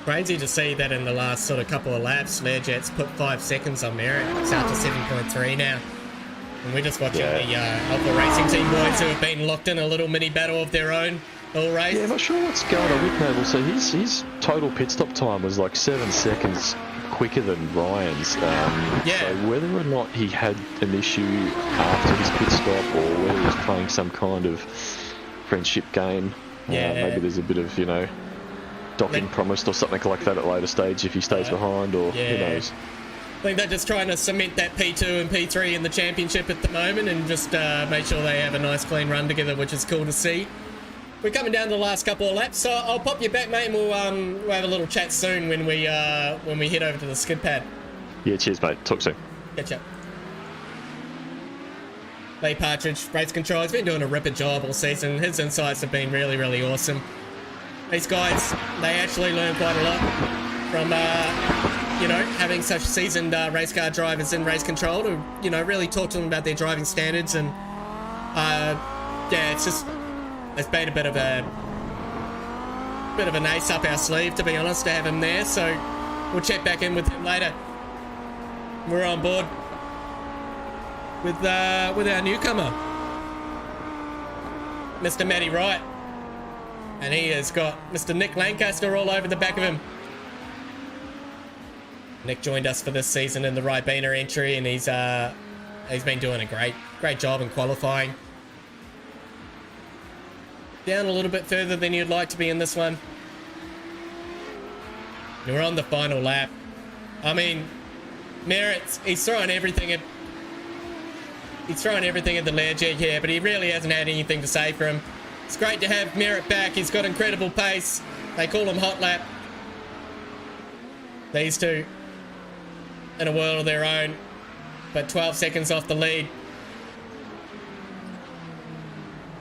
Crazy to see that in the last sort of couple of laps, Learjet's put 5 seconds on Merritt. It's out to 7.3 now. And we're just watching the Alpha Racing Team boys who have been locked in a little mini battle of their own all race. Yeah, not sure what's going on with Noble. So his total pit stop time was like 7 seconds quicker than Ryan's. So whether or not he had an issue after his pit stop, or whether he was playing some kind of friendship game, maybe there's a bit of, docking promised or something like that at later stage if he stays behind, or who knows. I think they're just trying to cement that P2 and P3 in the championship at the moment, and just make sure they have a nice clean run together, which is cool to see. We're coming down to the last couple of laps, so I'll pop you back, mate, and we'll have a little chat soon when we head over to the skid pad. Yeah, cheers, mate. Talk soon. Catch up. Lee Partridge, race control, has been doing a ripper job all season. His insights have been really, really awesome. These guys, they actually learn quite a lot from, having such seasoned race car drivers in race control to, really talk to them about their driving standards. And, it's been a bit of an ace up our sleeve, to be honest, to have him there. So we'll check back in with him later. We're on board with our newcomer, Mr. Matty Wright, and he has got Mr. Nick Lancaster all over the back of him. Nick joined us for this season in the Ribena entry, and he's been doing a great job in qualifying. Down a little bit further than you'd like to be in this one. We're on the final lap. I mean, Merritt, he's throwing everything at the Learjet here, but he really hasn't had anything to say for him. It's great to have Merritt back. He's got incredible pace. They call him Hot Lap. These two in a world of their own, but 12 seconds off the lead.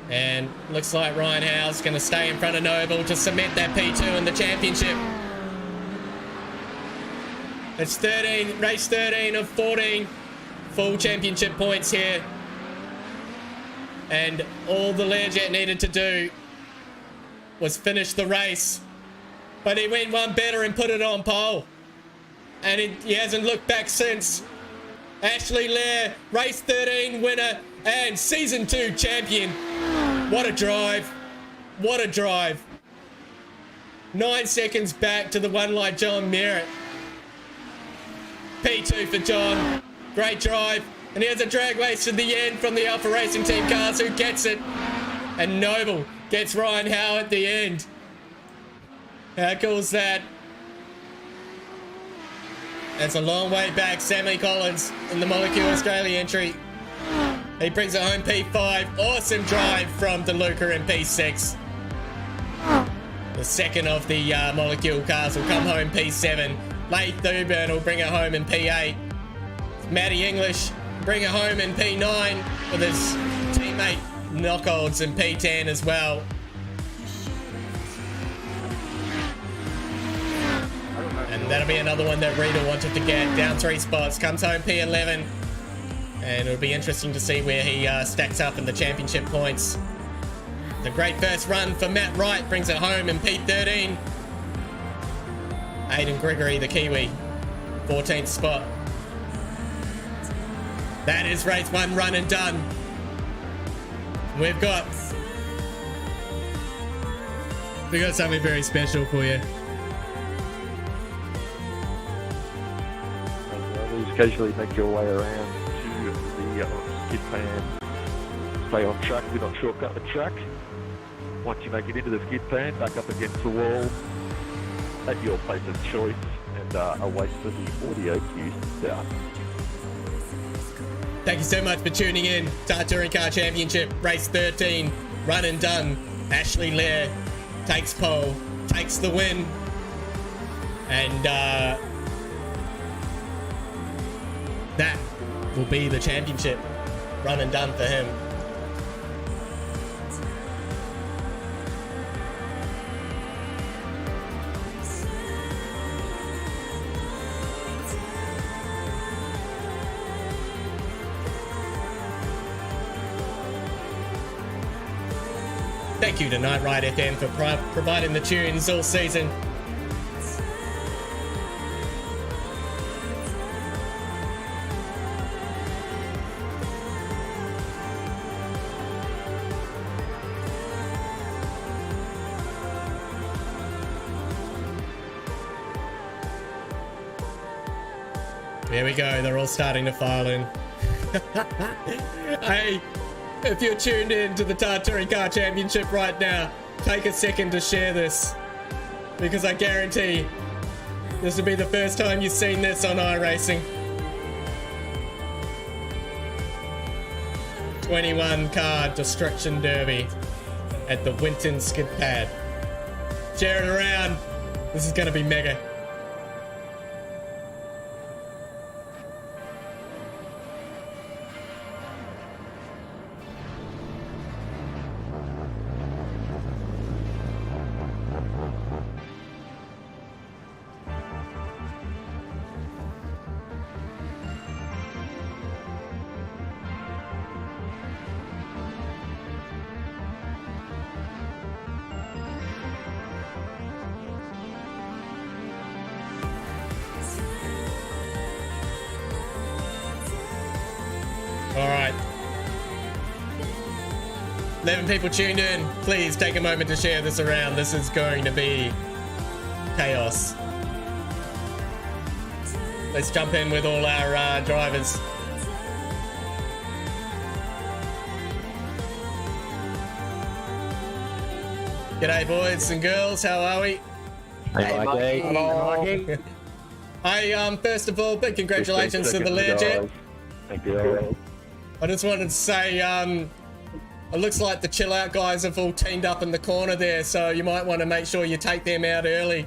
And looks like Ryan Howe's going to stay in front of Noble to cement that P2 in the championship. It's race 13 of 14 full championship points here. And all the Learjet needed to do was finish the race. But he went one better and put it on pole. And he hasn't looked back since. Ashley Lair, race 13 winner and season 2 champion. What a drive. What a drive. 9 seconds back to the one like John Merritt. P2 for John. Great drive. And here's a drag race to the end from the Alpha Racing Team cars who gets it. And Noble Gets Ryan Howe at the end. How cool is that? That's a long way back. Sammy Collins in the Molecule Australia entry. He brings it home P5. Awesome drive from DeLuca in P6. The second of the Molecule cars will come home P7. Leigh Thuburn will bring it home in P8. Matty English bring it home in P9 with his teammate Knockholds in P10 as well. And that'll be another one that Reader wanted to get. Down 3 spots. Comes home P11. And it'll be interesting to see where he stacks up in the championship points. The great first run for Matt Wright brings it home in P13. Aidan Gregory, the Kiwi, 14th spot. That is race 1 run and done. We've got something very special for you. Please casually make your way around to the skid pan. Stay on track, do not shortcut the track. Once you make it into the skid pan, back up against the wall at your place of choice and await for the audio cues to start. Thank you so much for tuning in. Tar Touring Car Championship, race 13, run and done. Ashley Lair takes pole, takes the win. And that will be the championship. Run and done for him. Thank you to Night Ride FM for providing the tunes all season. There we go, they're all starting to file in. Hey, if you're tuned in to the Tar Touring Car Championship right now, take a second to share this, because I guarantee this will be the first time you've seen this on iRacing. 21 car destruction derby at the Winton Skid Pad. Share it around. This is going to be mega. All right. 11 people tuned in. Please take a moment to share this around. This is going to be chaos. Let's jump in with all our drivers. G'day, boys and girls. How are we? Hey, Mikey. Hello. Hey, first of all, big congratulations to the Learjet. Thank you. I just wanted to say, it looks like the Chill Out guys have all teamed up in the corner there, so you might want to make sure you take them out early.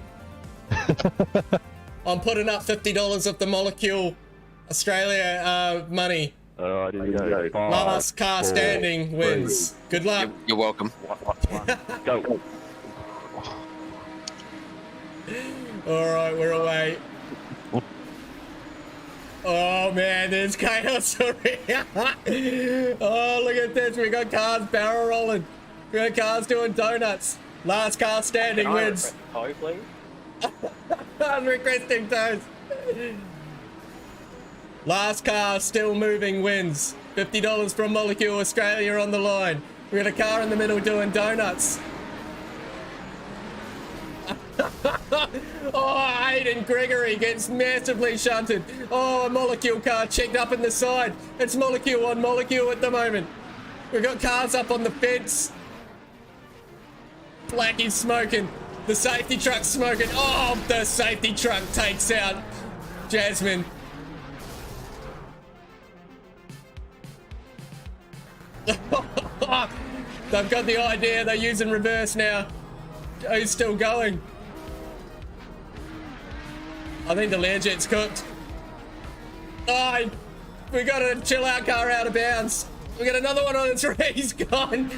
I'm putting up $50 of the Molecule Australia money. I didn't go. Last car standing wins. Good luck. You're welcome. Go. All right, we're away. Oh man, there's chaos around. Oh, look at this. We got cars barrel rolling. We got cars doing donuts. Last car standing wins. Toe, please. I'm requesting toes. Last car still moving wins. $50 from Molecule Australia on the line. We got a car in the middle doing donuts. Oh, Aidan Gregory gets massively shunted. Oh, a Molecule car checked up in the side. It's Molecule on Molecule at the moment. We've got cars up on the fence. Blackie's smoking. The safety truck's smoking. Oh, the safety truck takes out Jasmine. They've got the idea. They're using reverse now. Who's still going? I think the Learjet's cooked. Oh, we got a chill out car out of bounds. We got another one on its way. He's gone.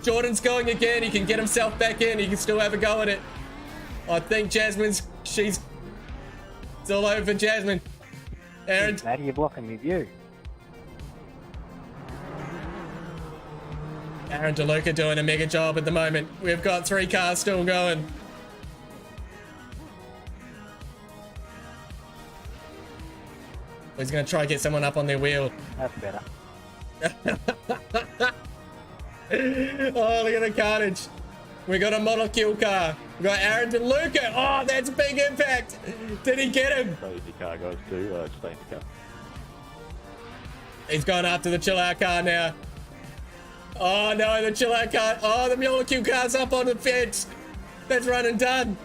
Jordan's going again. He can get himself back in. He can still have a go at it. I think Jasmine's, it's all over for Jasmine. Aaron. How are you blocking me view? Aaron DeLuca doing a mega job at the moment. We've got 3 cars still going. He's going to try to get someone up on their wheel. That's better. Oh, look at the carnage. We got a model kill car. We got Aaron DeLuca. Oh, that's big impact. Did he get him? Stay in the car, guys, too. Stay in the car. He's gone after the chill out car now. Oh no, the chill out car. Oh, the model kill car's up on the fence. That's run and done.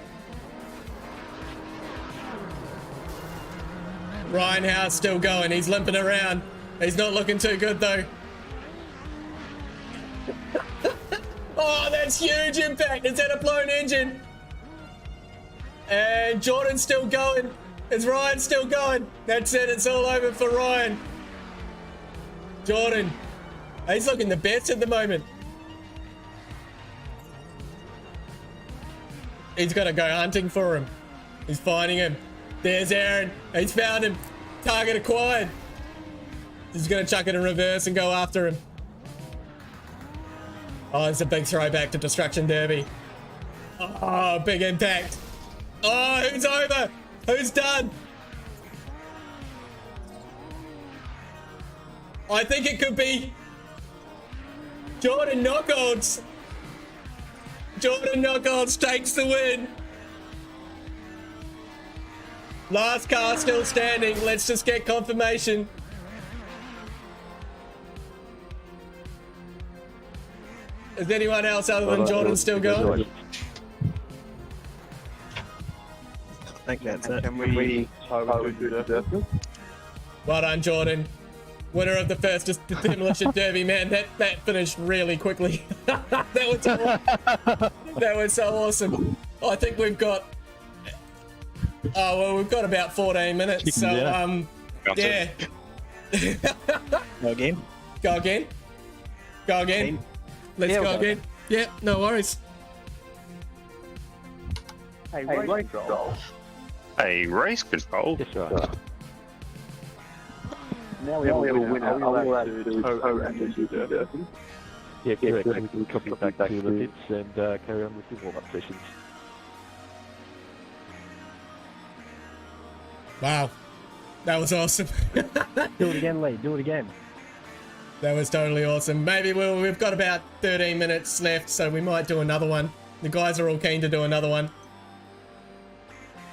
Ryan House still going. He's limping around. He's not looking too good though. Oh, that's huge impact. Is that a blown engine? And Jordan's still going. Is Ryan still going? That's it. It's all over for Ryan. Jordan. He's looking the best at the moment. He's got to go hunting for him. He's finding him. There's Aaron. He's found him. Target acquired. He's going to chuck it in reverse and go after him. Oh, it's a big throwback to Destruction Derby. Oh, big impact. Oh, who's over? Who's done? I think it could be Jordan Knockouts. Jordan Knockouts takes the win. Last car still standing. Let's just get confirmation. Is anyone else other than Jordan still going? I think that's it. Can we Well done, Jordan. Winner of the first Demolition Derby, man. That finished really quickly. That was so awesome. I think we've got. Oh well, we've got about 14 minutes. So yeah. Go again. Go again. Go again. Let's go again. Yeah, no worries. Hey, race control. Hey, race control. Yes, right. Now we have a winner. Yeah, correct. We can copy back to the pits and carry on with the warm-up sessions. Wow, that was awesome. Do it again, Lee. Do it again. That was totally awesome. Maybe we've got about 13 minutes left, so we might do another one. The guys are all keen to do another one.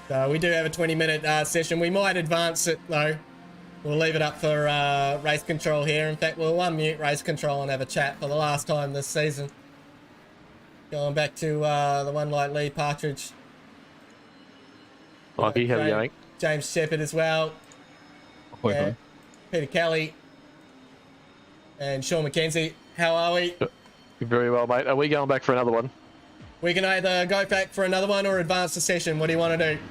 So we do have a 20-minute session. We might advance it though. We'll leave it up for race control here. In fact, we'll unmute race control and have a chat for the last time this season. Going back to the one like Lee Partridge. Lucky, how are you going? James Shepherd as well. Yeah. Peter Kelly. And Sean McKenzie. How are we? Very well, mate. Are we going back for another one? We can either go back for another one or advance the session. What do you want to do?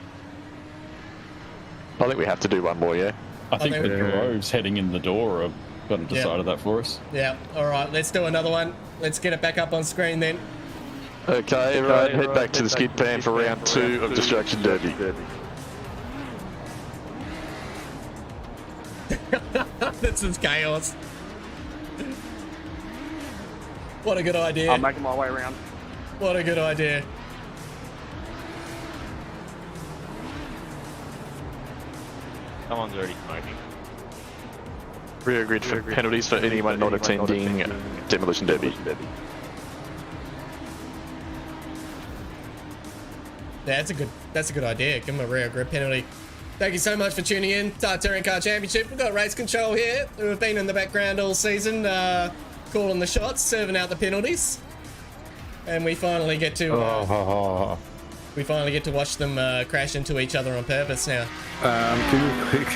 I think we have to do one more, yeah? I think the Groves heading in the door have got to decided that for us. Yeah, all right. Let's do another one. Let's get it back up on screen then. Okay, right. Head back to the skid pan for round 2 of Destruction Derby. This is chaos. What a good idea. I'm making my way around. What a good idea. Someone's already smoking. Rear grid for penalties for anyone not attending Demolition Derby. Yeah, that's a good idea. Give them a rear grid penalty. Thank you so much for tuning in to our Touring Car Championship. We've got race control here, who have been in the background all season, calling the shots, serving out the penalties. and we finally get to watch them crash into each other on purpose now. Can you click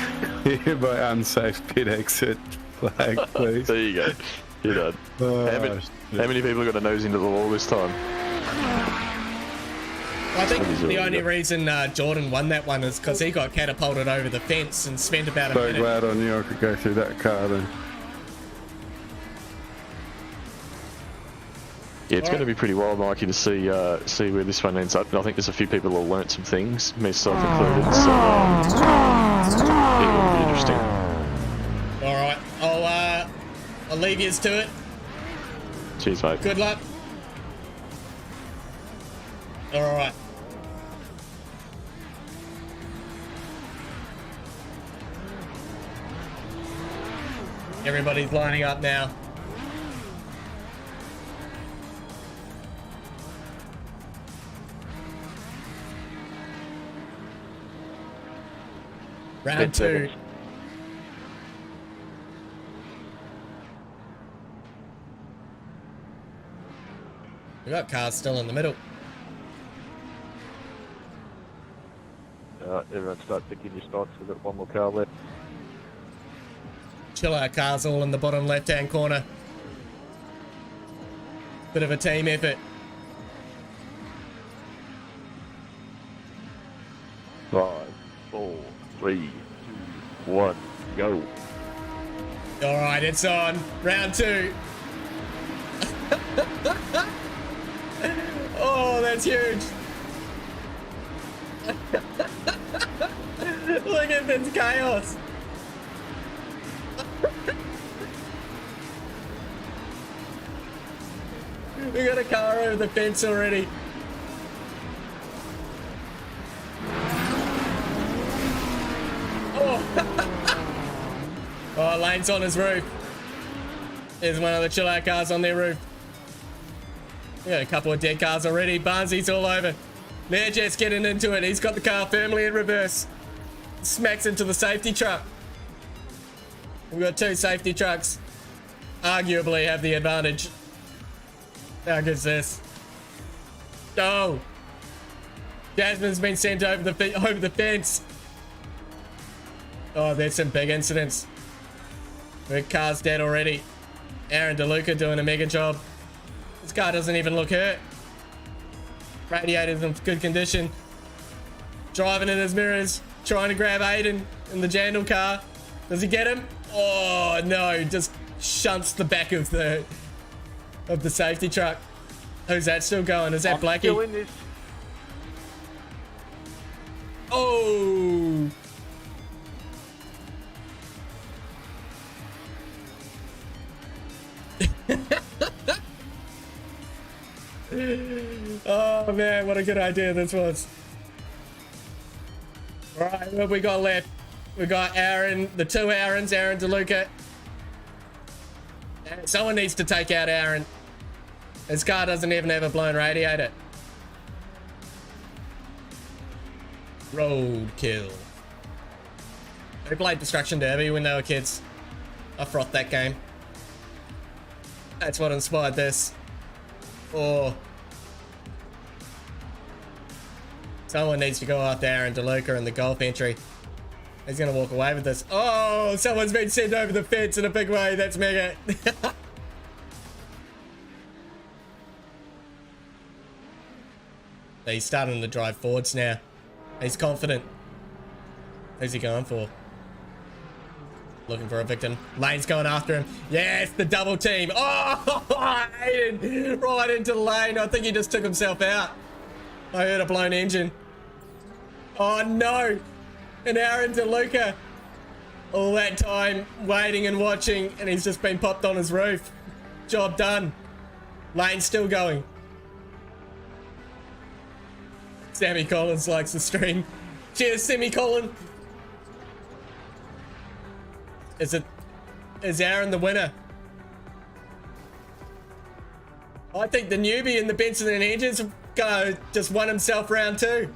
here by unsafe pit exit flag, please? There you go. You're done. How many people got a nose into the wall this time? I think the only reason Jordan won that one is because he got catapulted over the fence and spent about a So minute. glad I knew I could go through that car then. Yeah, it's going to be pretty wild, Mikey, to see where this one ends up. And I think there's a few people who have learnt some things, myself included. So it will be interesting. All right, I'll leave you to it. Cheers, mate. Good luck. All right. Everybody's lining up now. Round 2. We got cars still in the middle. Everyone start picking your spots. We've got one more car left. Chill out, cars all in the bottom left-hand corner. Bit of a team effort. 5, 4, 3, 2, 1, go. All right, it's on. Round 2. Oh, that's huge. Look at this chaos. We got a car over the fence already. Oh, Lane's on his roof. There's one of the chill out cars on their roof. We got a couple of dead cars already. Barnsley's all over. They're just getting into it. He's got the car firmly in reverse. Smacks into the safety truck. We've got 2 safety trucks. Arguably have the advantage. How good's this? Oh! Jasmine's been sent over the fence. Oh, there's some big incidents. Her car's dead already. Aaron DeLuca doing a mega job. This car doesn't even look hurt. Radiator's in good condition. Driving in his mirrors, trying to grab Aiden in the Jandal car. Does he get him? Oh no, just shunts the back of the safety truck. Who's that still going? Is that Blackie? Still in this. Oh! Oh man, what a good idea this was. Alright, what have we got left? We got Aaron, the 2 Aarons, Aaron DeLuca. Someone needs to take out Aaron. His car doesn't even have a blown radiator. Roadkill. We played Destruction Derby when they were kids. I frothed that game. That's what inspired this. Oh. Someone needs to go after Aaron DeLuca in the golf entry. He's going to walk away with this. Oh, someone's been sent over the fence in a big way. That's mega. He's starting to drive forwards now. He's confident. Who's he going for? Looking for a victim. Lane's going after him. Yes, the double team. Oh, Aiden, right into the lane. I think he just took himself out. I heard a blown engine. Oh no. And Aaron DeLuca. All that time waiting and watching, and he's just been popped on his roof. Job done. Lane's still going. Sammy Collins likes the stream. Cheers, Semicolon. Is Aaron the winner? I think the newbie in the Benson and Hedges just won himself round 2.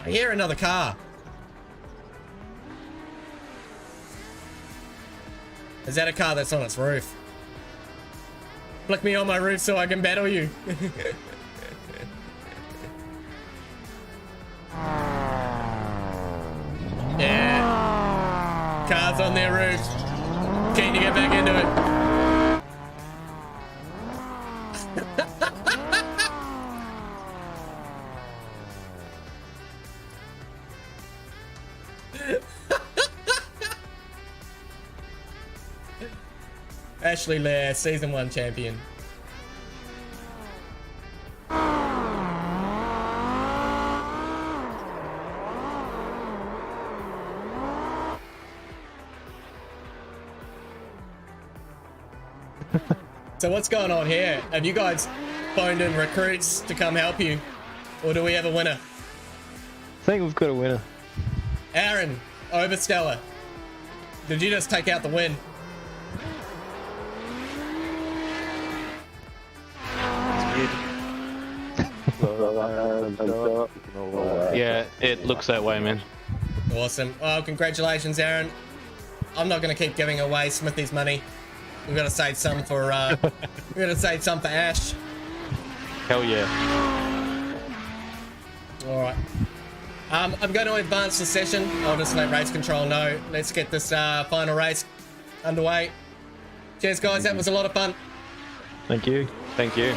I hear another car. Is that a car that's on its roof? Flick me on my roof so I can battle you. Yeah. Cars on their roofs. Keen to get back into it. Ashley Lair, Season 1 champion. So what's going on here? Have you guys phoned in recruits to come help you? Or do we have a winner? I think we've got a winner. Aaron, Overstellar. Did you just take out the win? Yeah, it looks that way, man. Awesome. Oh, congratulations, Aaron. I'm not going to keep giving away Smithy's money. We've got to save some for, we've got to save some for Ash. Hell yeah. All right. I'm going to advance the session. I'll just let race control know. Let's get this final race underway. Cheers, guys. That was a lot of fun. Thank you. Thank you.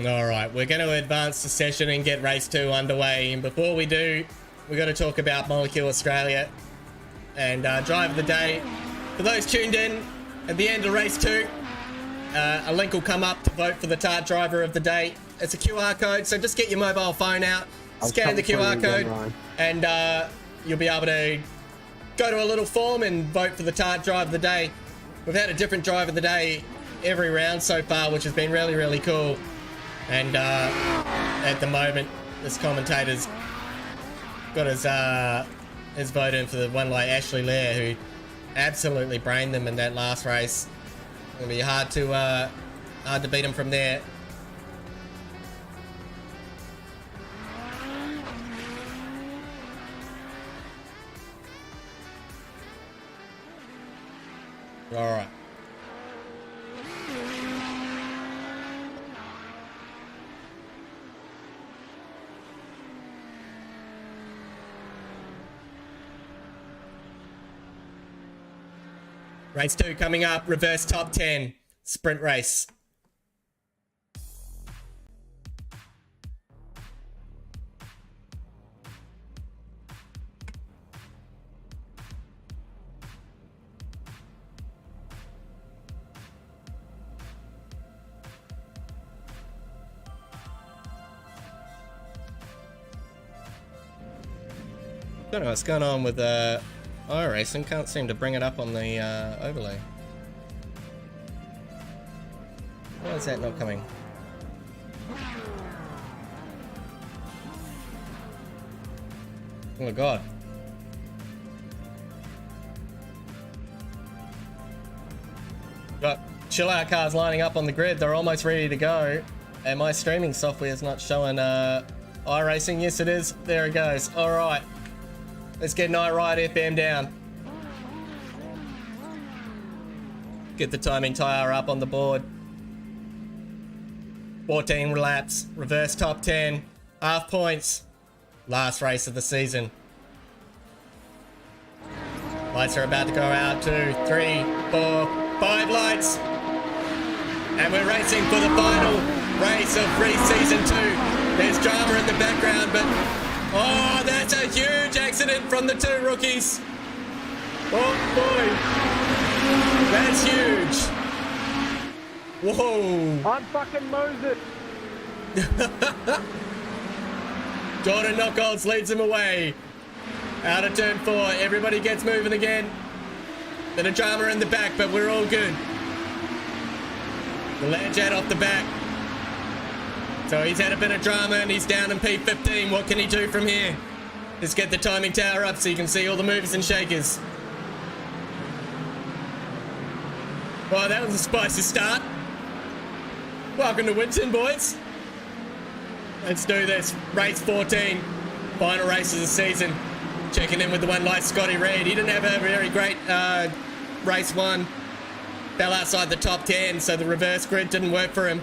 Alright, we're going to advance the session and get race 2 underway. And before we do, we've got to talk about Molecule Australia and drive of the day. For those tuned in, at the end of race 2, a link will come up to vote for the TART driver of the day. It's a QR code, so just get your mobile phone out, scan the QR code, and you'll be able to go to a little form and vote for the TART driver of the day. We've had a different driver of the day every round so far, which has been really, really cool. And at the moment, this commentator's got his vote in for the one like Ashley Lair, who absolutely brained them in that last race. It'll be hard to beat him from there. All right. Race 2 coming up, reverse top 10, sprint race. Don't know what's going on with iRacing, can't seem to bring it up on the overlay. Why is that not coming? Oh my god. Got chill out cars lining up on the grid, they're almost ready to go. And my streaming software is not showing iRacing. Yes it is, there it goes. Alright. Let's get Night Ride FM down. Get the timing tire up on the board. 14 laps, reverse top 10, half points. Last race of the season. Lights are about to go out. 2, 3, 4, 5 lights. And we're racing for the final race of race season 2. There's drama in the background, but oh, that's a huge accident from the 2 rookies. Oh boy, that's huge. Whoa. I'm fucking Moses. Jordan Knockholds leads them away. Out of turn 4, everybody gets moving again. Bit of drama in the back, but we're all good. The Learjet off the back. So he's had a bit of drama and he's down in P15. What can he do from here? Just get the timing tower up so you can see all the movers and shakers. Well, that was a spicy start. Welcome to Winton, boys. Let's do this. Race 14. Final race of the season. Checking in with the one like Scotty Reed. He didn't have a very great race 1. Fell outside the top 10, so the reverse grid didn't work for him.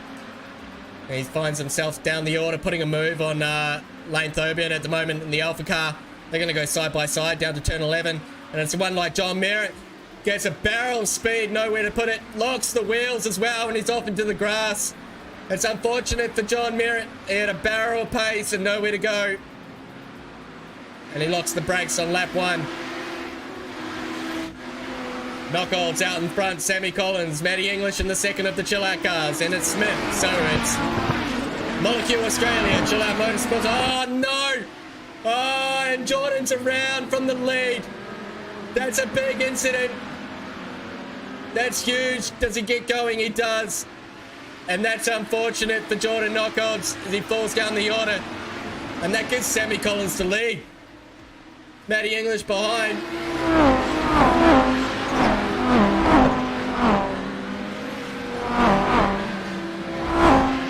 He finds himself down the order, putting a move on Lane Thoburn at the moment in the Alpha car. They're going to go side by side down to turn 11. And it's one like John Merritt. Gets a barrel speed, nowhere to put it. Locks the wheels as well, and he's off into the grass. It's unfortunate for John Merritt. He had a barrel pace and nowhere to go. And he locks the brakes on lap 1. Knockholds out in front. Sammy Collins, Matty English in the second of the Chill Out cars. And it's Smith. So it's Molecule Australia, Chill Out Motorsports. Oh, no. Oh, and Jordan's around from the lead. That's a big incident. That's huge. Does he get going? He does. And that's unfortunate for Jordan Knockholds as he falls down the order. And that gives Sammy Collins the lead. Matty English behind.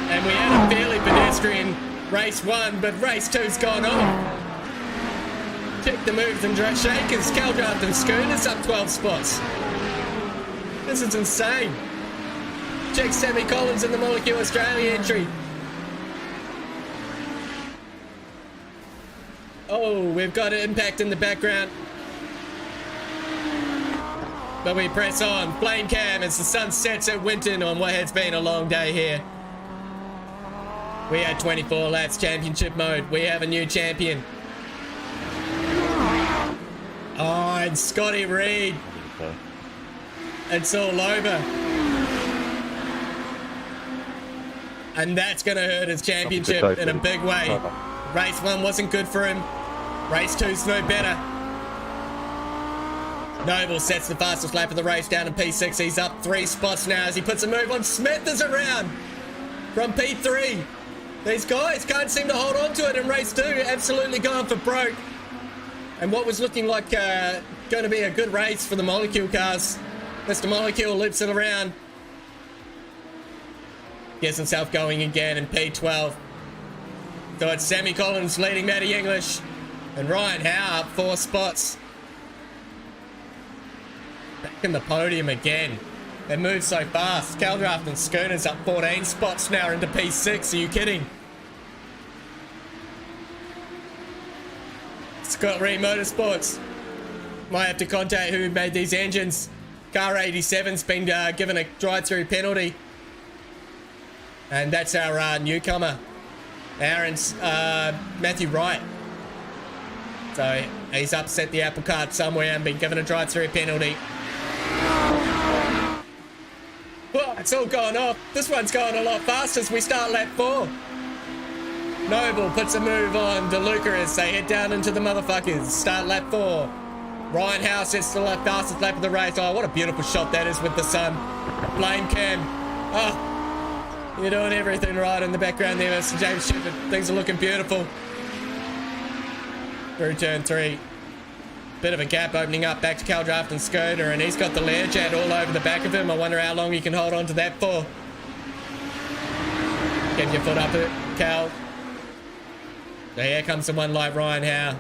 And we had a fairly pedestrian race 1, but race 2's gone off. Check the moves and shakers. Caldraft and Schooners up 12 spots. This is insane. Check Sammy Collins in the Molecule Australia entry. Oh, we've got an impact in the background. But we press on. Flame cam as the sun sets at Winton on what has been a long day here. We had 24 laps championship mode. We have a new champion. Oh, and Scotty Reed. It's all over. And that's going to hurt his championship in a big way. Race 1 wasn't good for him. Race 2's no better. Noble sets the fastest lap of the race down in P6. He's up 3 spots now as he puts a move on. Smith is around from P3. These guys can't seem to hold on to it in race 2. Absolutely going for broke. And what was looking like going to be a good race for the Molecule cars. Mr. Molecule loops it around. Gets himself going again in P12. So it's Sammy Collins leading Matty English. And Ryan Howe up 4 spots. Back in the podium again. They move so fast. Caldraft and Schooners up 14 spots now into P6. Are you kidding? Scott Reed Motorsports. Might have to contact who made these engines. Car 87's been given a drive-through penalty. And that's our newcomer. Aaron's Matthew Wright. So he's upset the apple cart somewhere and been given a drive-through penalty. Well, it's all gone off. This one's going a lot faster as we start lap 4. Noble puts a move on DeLuca as they head down into the motherfuckers. Start lap 4. Ryan Howe sets the fastest lap of the race. Oh, what a beautiful shot that is with the sun. Flame cam. Oh, you're doing everything right in the background there, Mr. James Shepard. Things are looking beautiful. Through turn 3. Bit of a gap opening up back to Caldraft and Skoda, and he's got the Learjet all over the back of him. I wonder how long he can hold on to that for. Get your foot up it, Cal. So here comes someone like Ryan Howe.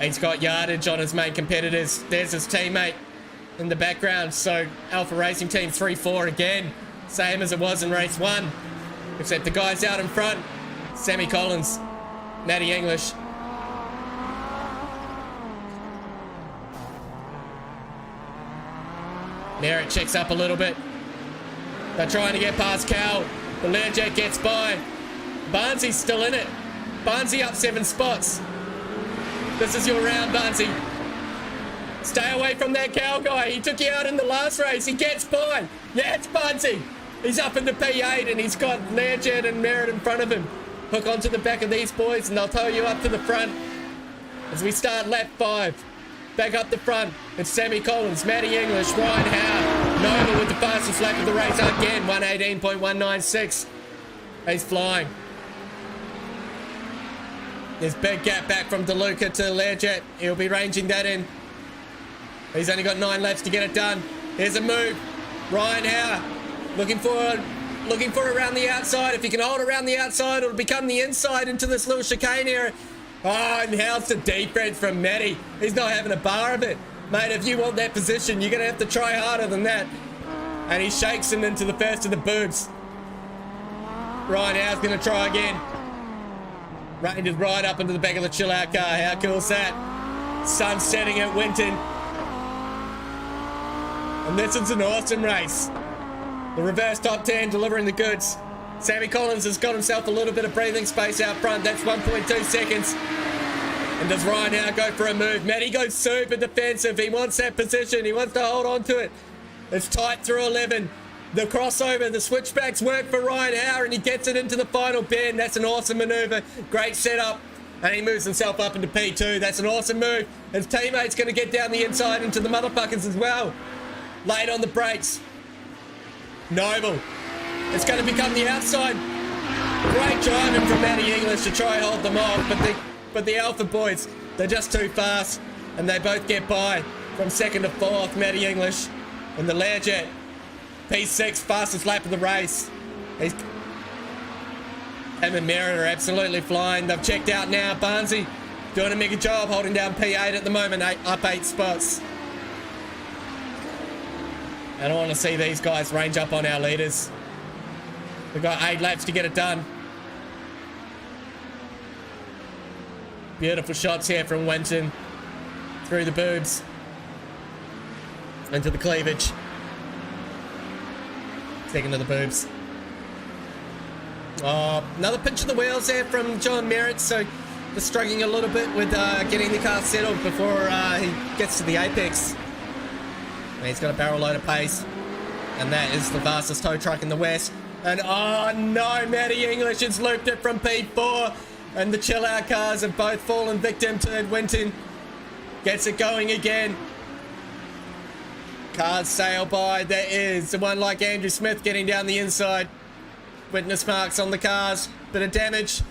He's got yardage on his main competitors. There's his teammate in the background. So Alpha Racing Team 3-4 again. Same as it was in race 1. Except the guys out in front Sammy Collins, Matty English. Merritt checks up a little bit. They're trying to get past Cal. The Learjet gets by. Barnsley's still in it. Barnsley up 7 spots. This is your round, Barnsley. Stay away from that Cal guy. He took you out in the last race. He gets by. Yeah, it's Barnsley. He's up into P8 and he's got Learjet and Merritt in front of him. Hook onto the back of these boys and they'll tow you up to the front as we start lap 5. Back up the front, it's Sammy Collins, Matty English, Ryan Howe, Noble with the fastest lap of the race again, 118.196. He's flying. There's big gap back from DeLuca to Learjet. He'll be ranging that in. He's only got 9 laps to get it done. Here's a move. Ryan Howe looking for around the outside. If he can hold around the outside, it'll become the inside into this little chicane area. Oh, and how's the defense from Matty? He's not having a bar of it. Mate, if you want that position, you're going to have to try harder than that. And he shakes him into the first of the boobs. Ryan Howe's going to try again. Ranges right up into the back of the chill out car. How cool is that? Sun setting at Winton. And this is an awesome race. The reverse top 10 delivering the goods. Sammy Collins has got himself a little bit of breathing space out front. That's 1.2 seconds. And does Ryan Howe go for a move? Matty goes super defensive. He wants that position. He wants to hold on to it. It's tight through 11. The crossover, the switchbacks work for Ryan Howe and he gets it into the final bend. That's an awesome maneuver. Great setup. And he moves himself up into P2. That's an awesome move. His teammate's going to get down the inside into the motherfuckers as well. Late on the brakes. Noble. It's going to become the outside. Great driving from Matty English to try and hold them off, but the Alpha boys, they're just too fast, and they both get by from 2nd to 4th. Matty English and the Learjet, P6, fastest lap of the race. Him and Merritt are absolutely flying. They've checked out now. Barnsley doing a mega job, holding down P8 at the moment, up 8 spots. I don't want to see these guys range up on our leaders. We've got 8 laps to get it done. Beautiful shots here from Winton. Through the boobs. Into the cleavage. Second to the boobs. Oh, another pinch of the wheels there from John Merritt. So just struggling a little bit with getting the car settled before he gets to the apex. And he's got a barrel load of pace. And that is the fastest tow truck in the West. And oh no, Matty English has looped it from P4. And the chill out cars have both fallen victim to Winton. Gets it going again. Cars sail by. There is the one like Andrew Smith getting down the inside. Witness marks on the cars. Bit of damage.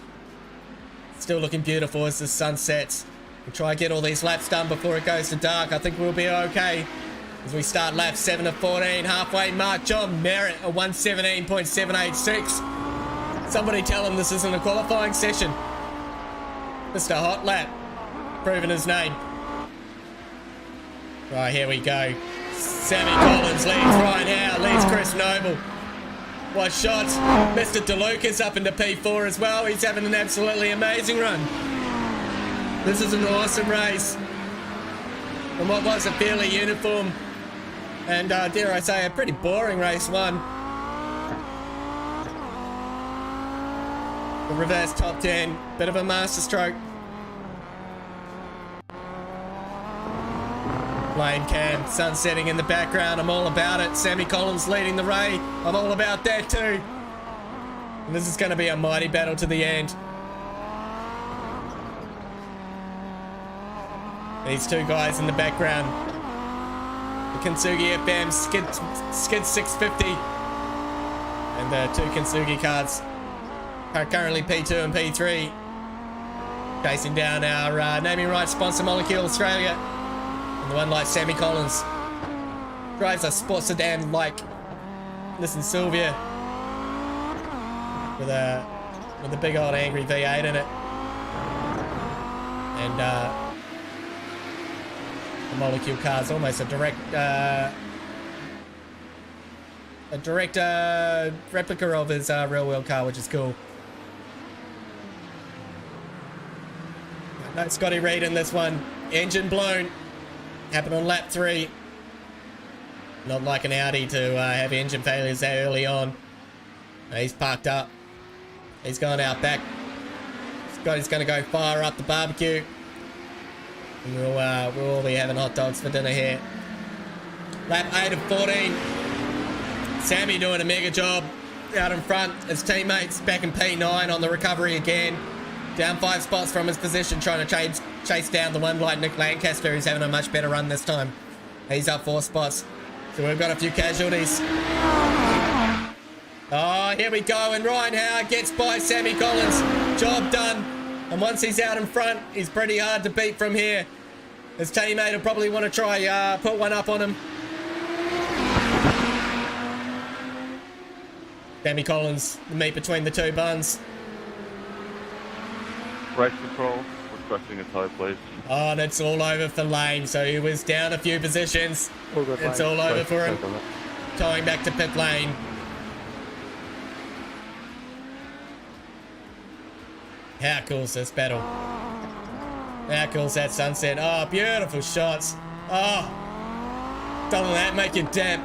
Still looking beautiful as the sun sets. We'll try and get all these laps done before it goes to dark. I think we'll be okay. As we start lap 7 of 14, halfway mark. John Merritt, a 117.786. Somebody tell him this isn't a qualifying session. Mr. Hot Lap, proving his name. Right, here we go. Sammy Collins leads Ryan Howe, leads Chris Noble. What shots. Mr. DeLuca's up into P4 as well. He's having an absolutely amazing run. This is an awesome race. And what was a fairly uniform and, dare I say, a pretty boring race one. The reverse top 10. Bit of a masterstroke. Lane cam. Sun setting in the background. I'm all about it. Sammy Collins leading the way. I'm all about that too. And this is going to be a mighty battle to the end. These two guys in the background. The Kintsugi FM Skid 650. And the two Kintsugi cars are currently P2 and P3. Chasing down our naming rights sponsor Molecule Australia. And the one like Sammy Collins. Drives a sports sedan like Nissan Silvia. With a big old angry V8 in it. And the Molecule car is almost a direct replica of his real world car, which is cool. No Scotty Reid in this one. Engine blown. Happened on lap 3. Not like an Audi to have engine failures that early on. He's parked up. He's gone out back. Scotty's going to go fire up the barbecue. And we'll all be having hot dogs for dinner here. Lap 8 of 14. Sammy doing a mega job out in front. His teammates back in P9 on the recovery again. Down 5 spots from his position, trying to chase down the one like Nick Lancaster, who's having a much better run this time. He's up 4 spots. So we've got a few casualties. Oh, here we go. And Ryan Howard gets by Sammy Collins. Job done. And once he's out in front, he's pretty hard to beat from here. His teammate will probably want to try put one up on him. Sammy Collins, the meet between the two buns. Race control, requesting a tow, please. Oh, and it's all over for Lane. So he was down a few positions. It's all over for him. Towing back to pit lane. How cool's this battle? How cool's that sunset? Oh, beautiful shots. Oh, doesn't that make you damp?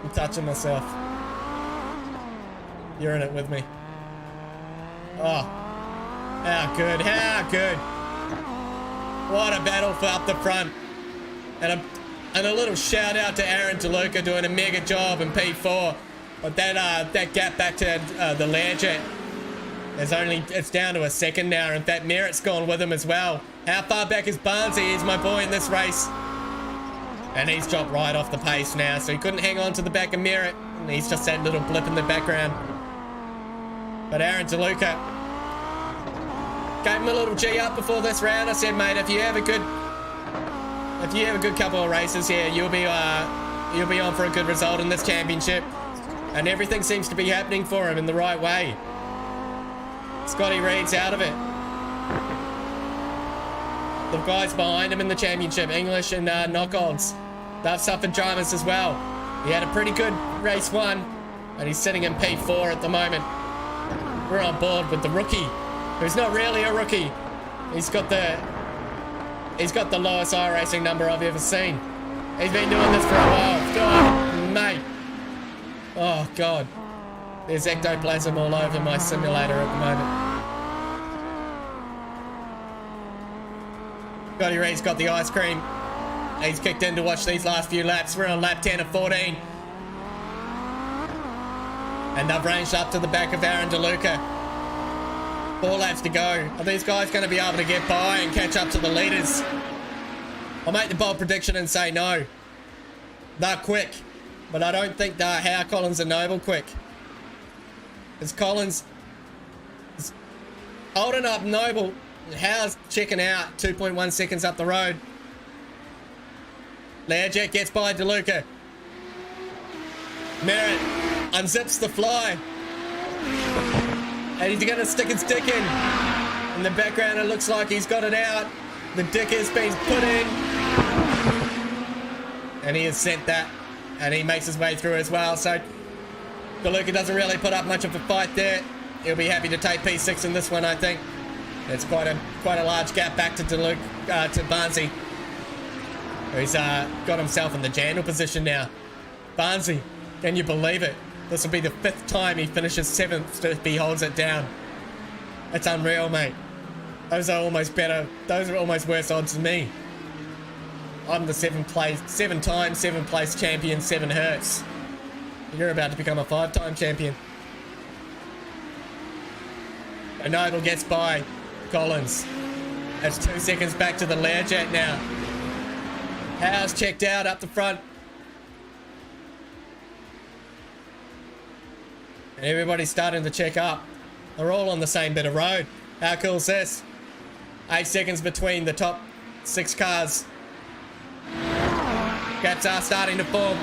I'm touching myself. You're in it with me. Oh, how good, how good. What a battle for up the front. And a little shout out to Aaron DeLuca doing a mega job in P4. But that gap back to the Learjet, it's down to a second now. In fact, Merritt's gone with him as well. How far back is Barnesy? He's my boy in this race. And he's dropped right off the pace now, so he couldn't hang on to the back of Merritt. And he's just that little blip in the background. But Aaron DeLuca gave him a little G up before this round. I said, mate, if you have a good couple of races here, you'll be on for a good result in this championship. And everything seems to be happening for him in the right way. Scotty Reid's out of it. The guys behind him in the championship, English and Knockholds, they've suffered dramas as well. He had a pretty good race 1, and he's sitting in P4 at the moment. We're on board with the rookie, who's not really a rookie. He's got the lowest iRacing number I've ever seen. He's been doing this for a while. God, mate. Oh, God. There's ectoplasm all over my simulator at the moment. Scotty Reid's got the ice cream. He's kicked in to watch these last few laps. We're on lap 10 of 14. And they've ranged up to the back of Aaron DeLuca. 4 laps to go. Are these guys going to be able to get by and catch up to the leaders? I'll make the bold prediction and say no. They're quick. But I don't think Howe, Collins and Noble quick. As Collins is holding up Noble. Howe's checking out 2.1 seconds up the road. Learjet gets by DeLuca. Merritt unzips the fly. And he's going to stick his dick in. In the background, it looks like he's got it out. The dick has been put in. And he has sent that. And he makes his way through as well. So DeLuca doesn't really put up much of a fight there. He'll be happy to take P6 in this one, I think. It's quite a large gap back to DeLuca, to Barnesy, who's got himself in the jandal position now. Barnesy, can you believe it? This will be the 5th time he finishes 7th if he holds it down. It's unreal, mate. Those are almost better. Those are almost worse odds than me. I'm the 7-time 7th place champion, 7 Hertz. You're about to become a 5-time champion. And Noble gets by Collins. That's 2 seconds back to the Learjet now. Howe's checked out up the front. And everybody's starting to check up. They're all on the same bit of road. How cool is this? 8 seconds between the top 6 cars. Gaps are starting to form.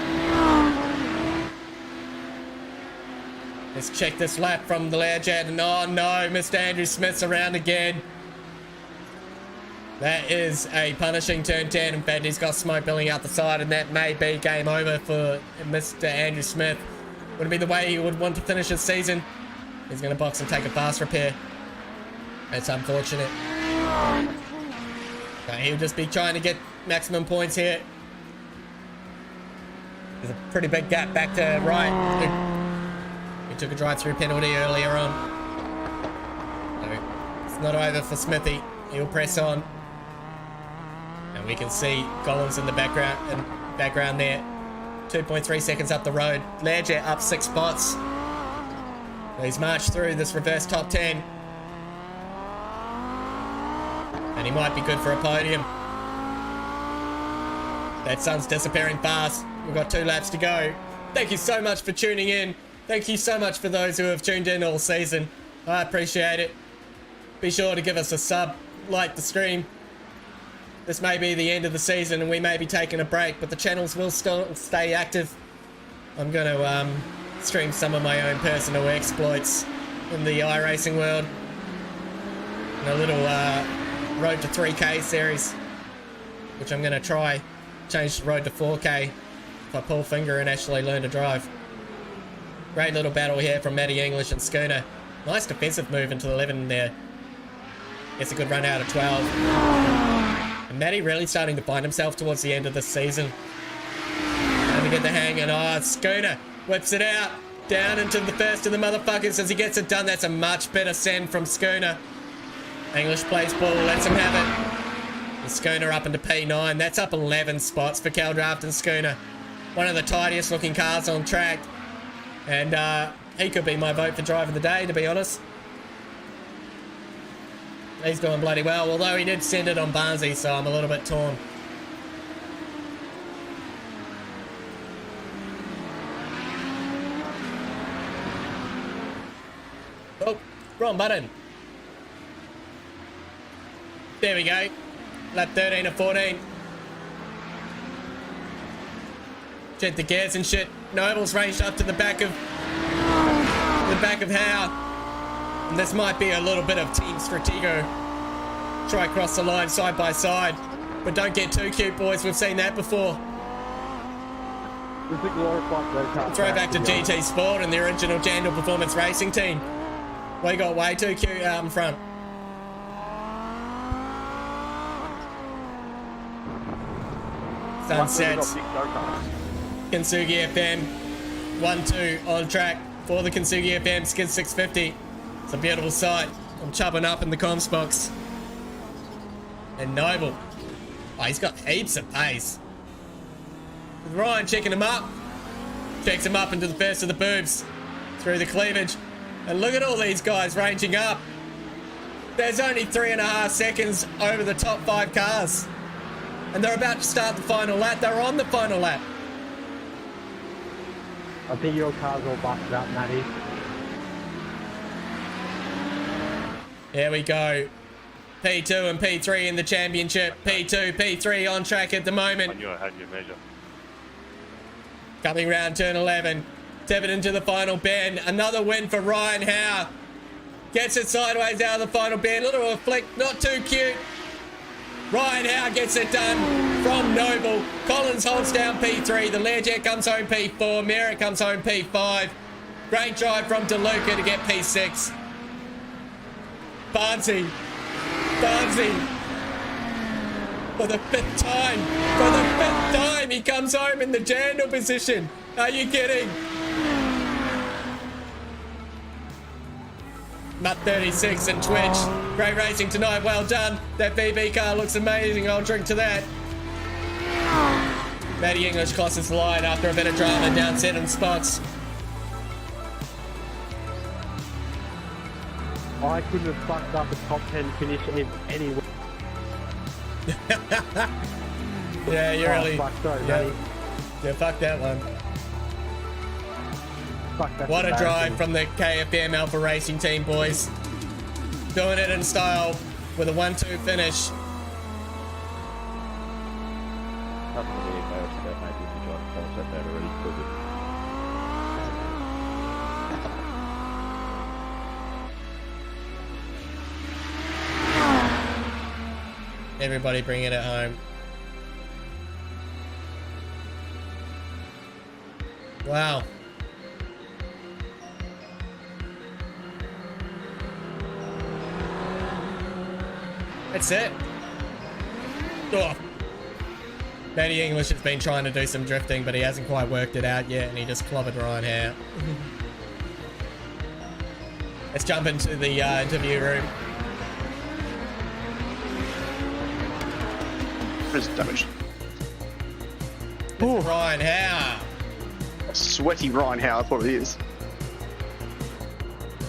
Let's check this lap from the Learjet. And oh no, Mr. Andrew Smith's around again. That is a punishing turn 10. In fact, he's got smoke billing out the side, and that may be game over for Mr. Andrew Smith. Would it be the way he would want to finish his season? He's going to box and take a fast repair. It's unfortunate. He'll just be trying to get maximum points here. There's a pretty big gap back to right. He took a drive-through penalty earlier on. So it's not over for Smithy. He'll press on. And we can see Collins in the background there. 2.3 seconds up the road. Learjet up 6 spots. He's marched through this reverse top 10. And he might be good for a podium. That sun's disappearing fast. We've got 2 laps to go. Thank you so much for tuning in. Thank you so much for those who have tuned in all season. I appreciate it. Be sure to give us a sub, like the stream. This may be the end of the season and we may be taking a break, but the channels will still stay active. I'm going to stream some of my own personal exploits in the iRacing world. And a little Road to 3K series, which I'm going to try. Change the road to 4K if I pull finger and actually learn to drive. Great little battle here from Matty English and Schooner. Nice defensive move into the 11 there. Gets a good run out of 12. And Matty really starting to find himself towards the end of this season. Trying to get the hang, and Schooner whips it out. Down into the first of the motherfuckers as he gets it done. That's a much better send from Schooner. English plays ball, lets him have it. And Schooner up into P9. That's up 11 spots for Caldraft and Schooner. One of the tidiest looking cars on track. And he could be my vote for driver of the day, to be honest. He's doing bloody well, although he did send it on Barnesy, so I'm a little bit torn. Oh, wrong button. There we go. Lap 13 of 14. Check the gears and shit. Noble's ranged up to the back of Howe. And this might be a little bit of team stratego. Try across the line side by side. But don't get too cute, boys. We've seen that before. Throw back to GT Sport and the original Jandal Performance Racing team. We got way too cute out in front. Sunsets. Kintsugi FM 1-2 on track for the Kintsugi FM Skid 650. It's a beautiful sight. I'm chubbing up in the comms box. And Noble. Oh, he's got heaps of pace. Ryan checking him up. Checks him up into the first of the boobs. Through the cleavage. And look at all these guys ranging up. There's only 3.5 seconds over the top 5 cars. And they're about to start the final lap. They're on the final lap. I think your car's all busted up, Matty. Here we go. P2 and P3 in the championship. P2, P3 on track at the moment. I knew I had your measure. Coming round turn 11. Tevin into the final bend. Another win for Ryan Howe. Gets it sideways out of the final bend. Little flick, not too cute. Ryan Howe gets it done from Noble. Collins holds down P3. The Learjet comes home P4. Merritt comes home P5. Great drive from DeLuca to get P6. Barnesy. For the 5th time. He comes home in the Jandal position. Are you kidding? Mutt 36 and Twitch. Great racing tonight, well done. That BB car looks amazing, I'll drink to that. Matty English crosses the line after a bit of drama, down 7 spots. I couldn't have fucked up a top 10 finish anyway. Yeah, you really... Fuck, sorry, Matty. Yeah, fuck that one. Fuck, that's What a drive embarrassing. from the KFM Alpha Racing team, boys. Doing it in style with a 1-2 finish. That's going to be embarrassing about making the drive. I've said that already. Everybody bringing it home. Wow. That's it. Oh. Matty English has been trying to do some drifting, but he hasn't quite worked it out yet, and he just clobbered Ryan Howe. Let's jump into the interview room. There's damage. Ryan Howe. Sweaty Ryan Howe, that's what it is.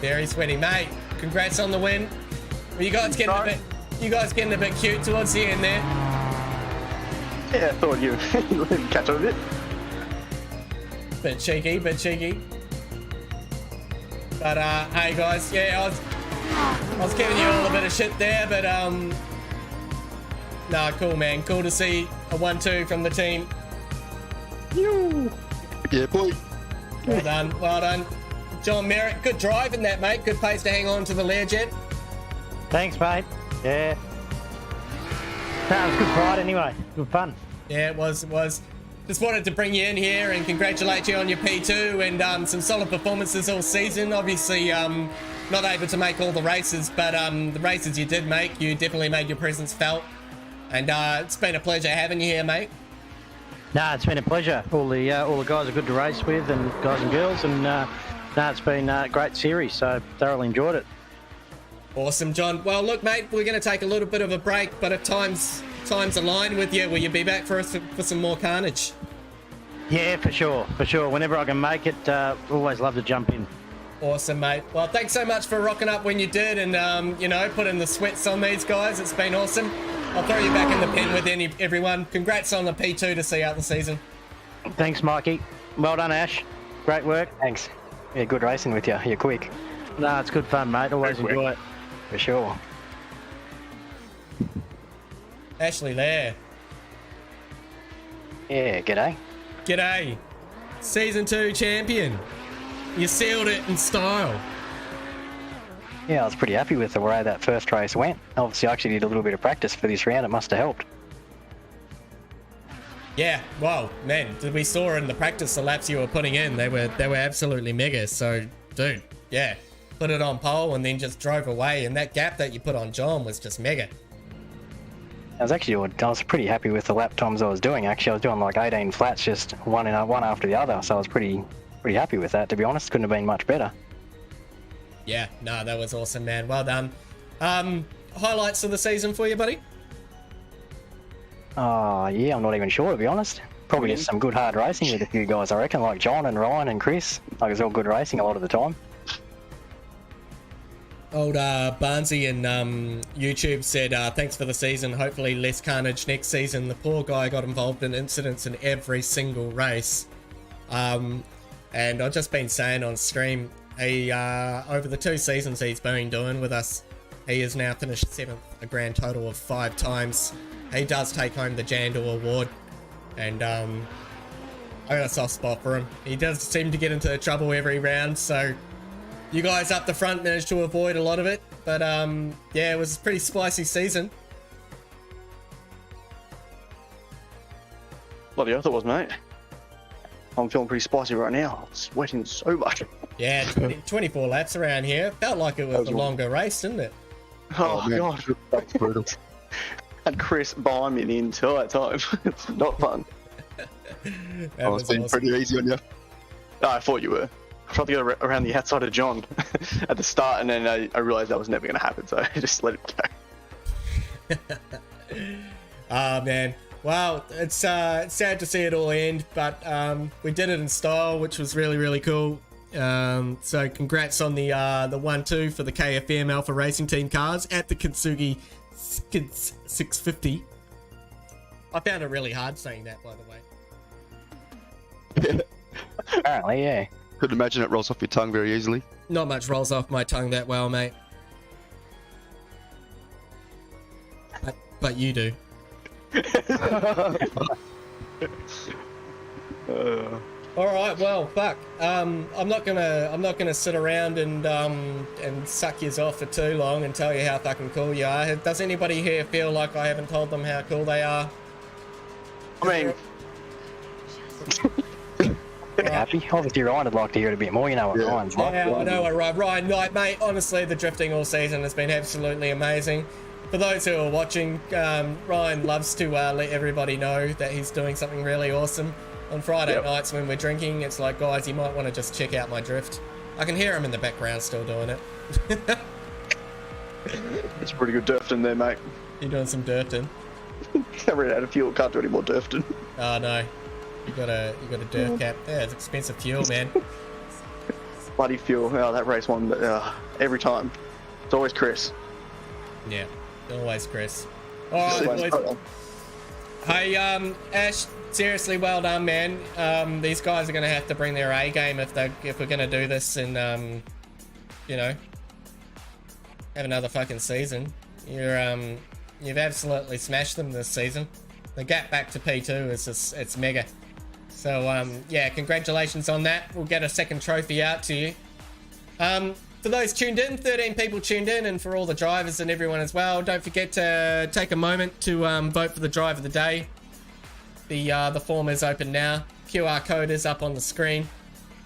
Very sweaty, mate. Congrats on the win. Well, you guys getting a bit cute towards the end there. Yeah, I thought you would catch on a bit. Bit cheeky, bit cheeky. But hey guys, yeah, I was giving you all a bit of shit there, but nah, cool man, cool to see a 1-2 from the team. Yeah, boy. Well done, well done. John Merritt, good drive in that, mate. Good pace to hang on to the Learjet. Thanks, mate. Yeah. That was good ride anyway. Good fun. Yeah, it was, it was. Just wanted to bring you in here and congratulate you on your P2 and some solid performances all season. Obviously, not able to make all the races, but the races you did make, you definitely made your presence felt. And it's been a pleasure having you here, mate. Nah, it's been a pleasure. All the guys are good to race with, and guys and girls, and it's been a great series, so thoroughly enjoyed it. Awesome, John. Well, look, mate, we're going to take a little bit of a break, but if times align with you, will you be back for us for some more carnage? Yeah, for sure, for sure. Whenever I can make it, always love to jump in. Awesome, mate. Well, thanks so much for rocking up when you did and, you know, putting the sweats on these guys. It's been awesome. I'll throw you back in the pen with everyone. Congrats on the P2 to see out the season. Thanks, Mikey. Well done, Ash. Great work. Thanks. Yeah, good racing with you. You're quick. No, it's good fun, mate. Always enjoy it. For sure. Ashley Lair. Yeah, g'day. G'day. Season 2 champion. You sealed it in style. Yeah, I was pretty happy with the way that first race went. Obviously, I actually did a little bit of practice for this round. It must have helped. Yeah, well, man, we saw in the practice the laps you were putting in, they were absolutely mega. So, dude, yeah, put it on pole and then just drove away. And that gap that you put on John was just mega. I was pretty happy with the lap times I was doing. Actually, I was doing like 18 flats, just one after the other. So I was pretty happy with that. To be honest, couldn't have been much better. Yeah, no, that was awesome, man. Well done. Highlights of the season for you, buddy? Yeah, I'm not even sure, to be honest. Probably just some good hard racing with a few guys, I reckon, like John and Ryan and Chris. Like, it's all good racing a lot of the time. Old Barnsey and YouTube said, thanks for the season. Hopefully less carnage next season. The poor guy got involved in incidents in every single race. And I've just been saying on stream, he over the 2 seasons he's been doing with us, he has now finished 7th, a grand total of 5 times. He does take home the Jandal Award, and I got a soft spot for him. He does seem to get into trouble every round, so you guys up the front managed to avoid a lot of it, but yeah, it was a pretty spicy season. Bloody oath it was, mate. I'm feeling pretty spicy right now. I'm sweating so much. Yeah, 24 laps around here. Felt like it was a longer race, didn't it? Oh God. That's brutal. Had Chris behind me the entire time. It's not fun. I was being pretty easy on you. No, I thought you were. I tried to go around the outside of John at the start, and then I realised that was never going to happen, so I just let it go. Oh, man. Well, it's sad to see it all end, but we did it in style, which was really, really cool. So congrats on the 1-2 for the KFM Alpha Racing Team cars at the Kintsugi SKIDS 650. I found it really hard saying that, by the way. Apparently, yeah. Could imagine it rolls off your tongue very easily. Not much rolls off my tongue that well, mate. But you do. All right, well, fuck. I'm not gonna sit around and suck yous off for too long and tell you how fucking cool you are. Does anybody here feel like I haven't told them how cool they are? I mean, happy. Obviously, Ryan would like to hear it a bit more. You know what Ryan's like. Yeah, I know, Ryan Knight, mate. Honestly, the drifting all season has been absolutely amazing. for those who are watching, Ryan loves to let everybody know that he's doing something really awesome. On Friday nights when we're drinking, it's like, guys, you might want to just check out my drift. I can hear him in the background still doing it. It's pretty good drifting there, mate. You're doing some drifting. I ran out of fuel, can't do any more drifting. Oh no, you got a dirt cap. Yeah, it's expensive fuel, man. Bloody fuel. Oh, that race one, every time. It's always Chris. Yeah, always Chris. All right, boys. Hey, Ash, seriously, well done, man. These guys are going to have to bring their A game if we're going to do this and, you know, have another fucking season. You've absolutely smashed them this season. The gap back to P2 is just, it's mega. So, yeah, congratulations on that. We'll get a second trophy out to you. For those tuned in, 13 people tuned in, and for all the drivers and everyone as well, don't forget to take a moment to vote for the drive of the day. The form is open now. QR code is up on the screen.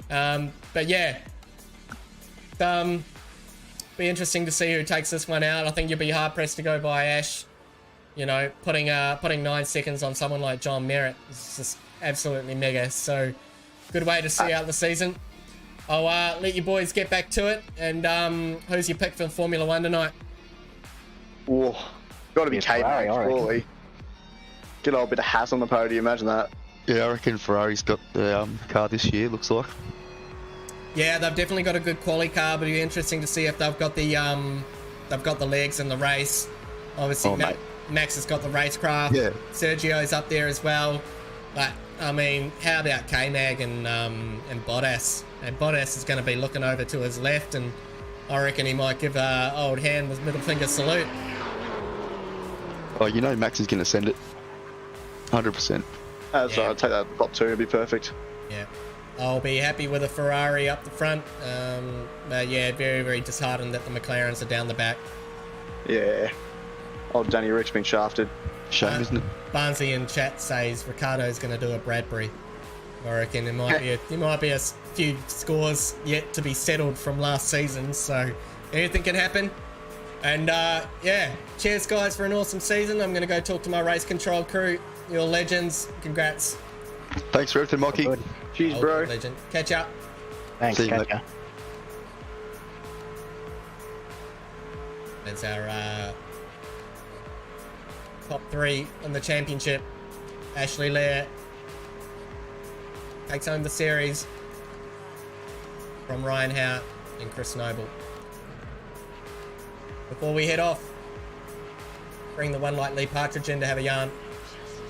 But yeah, be interesting to see who takes this one out. I think you'll be hard pressed to go by Ash. You know, putting 9 seconds on someone like John Merritt is just absolutely mega. So good way to see out the season. I'll let you boys get back to it. And who's your pick for Formula 1 tonight? Whoa, got to be K-Mag, surely. Get a little bit of Haas on the podium, imagine that. Yeah, I reckon Ferrari's got the car this year, looks like. Yeah, they've definitely got a good quali car, but it'll be interesting to see if they've got the legs in the race. Obviously, Max has got the racecraft. Yeah. Sergio's up there as well. But I mean, how about K-Mag and Bottas? And Bottas is going to be looking over to his left, and I reckon he might give old hand the middle finger salute. Oh, you know Max is going to send it. 100%. So I'll take that top 2, it'd be perfect. Yeah. I'll be happy with a Ferrari up the front. But yeah, very, very disheartened that the McLarens are down the back. Yeah. Old Danny Rick's been shafted. Shame, isn't it? Barnsley in chat says Ricardo's going to do a Bradbury. I reckon there might be a few scores yet to be settled from last season, so anything can happen. And yeah, cheers guys for an awesome season. I'm going to go talk to my race control crew. You're legends. Congrats. Thanks for everything, Mocky. Cheers, bro. Legend. Catch up. Thanks, catch ya. That's our top 3 in the championship. Ashley Lear takes home the series from Ryan Howe and Chris Noble. Before we head off, bring the one like Lee Partridge in to have a yarn.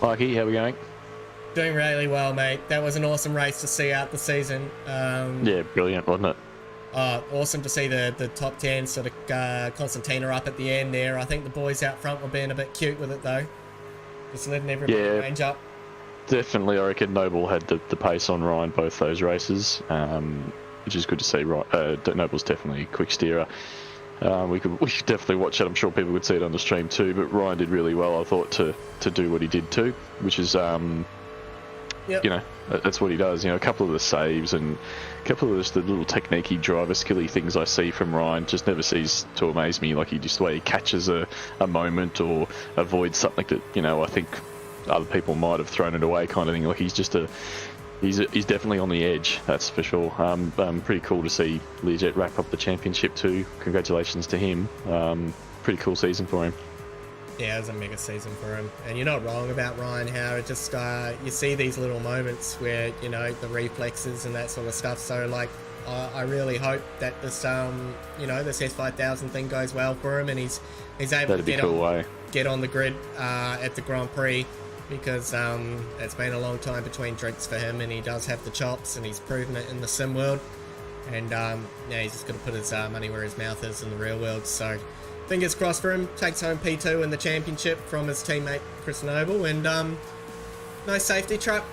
Mikey, how we going? Doing really well, mate. That was an awesome race to see out the season. Yeah, brilliant, wasn't it? Awesome to see the top 10 sort of Constantina up at the end there. I think the boys out front were being a bit cute with it though. Just letting everybody range up. Definitely, I reckon Noble had the pace on Ryan both those races, which is good to see. Noble's definitely a quick steerer. We could definitely watch it. I'm sure people would see it on the stream too. But Ryan did really well, I thought, to do what he did too, which is you know, that's what he does. You know, a couple of the saves and a couple of the little techniquey driver skilly things I see from Ryan just never cease to amaze me. Like he just the way he catches a moment or avoids something that, you know, I think other people might have thrown it away kind of thing. Like he's just he's definitely on the edge, that's for sure. Pretty cool to see Learjet wrap up the championship too. Congratulations to him. Pretty cool season for him. Yeah, it was a mega season for him. And you're not wrong about Ryan Howard. Just you see these little moments where, you know, the reflexes and that sort of stuff. So like I really hope that this you know, this S5000 thing goes well for him and he's able to get on the grid at the Grand Prix, because it's been a long time between drinks for him, and he does have the chops and he's proven it in the sim world. And yeah, he's just got to put his money where his mouth is in the real world. So fingers crossed for him. Takes home P2 in the championship from his teammate Chris Noble, and no safety truck,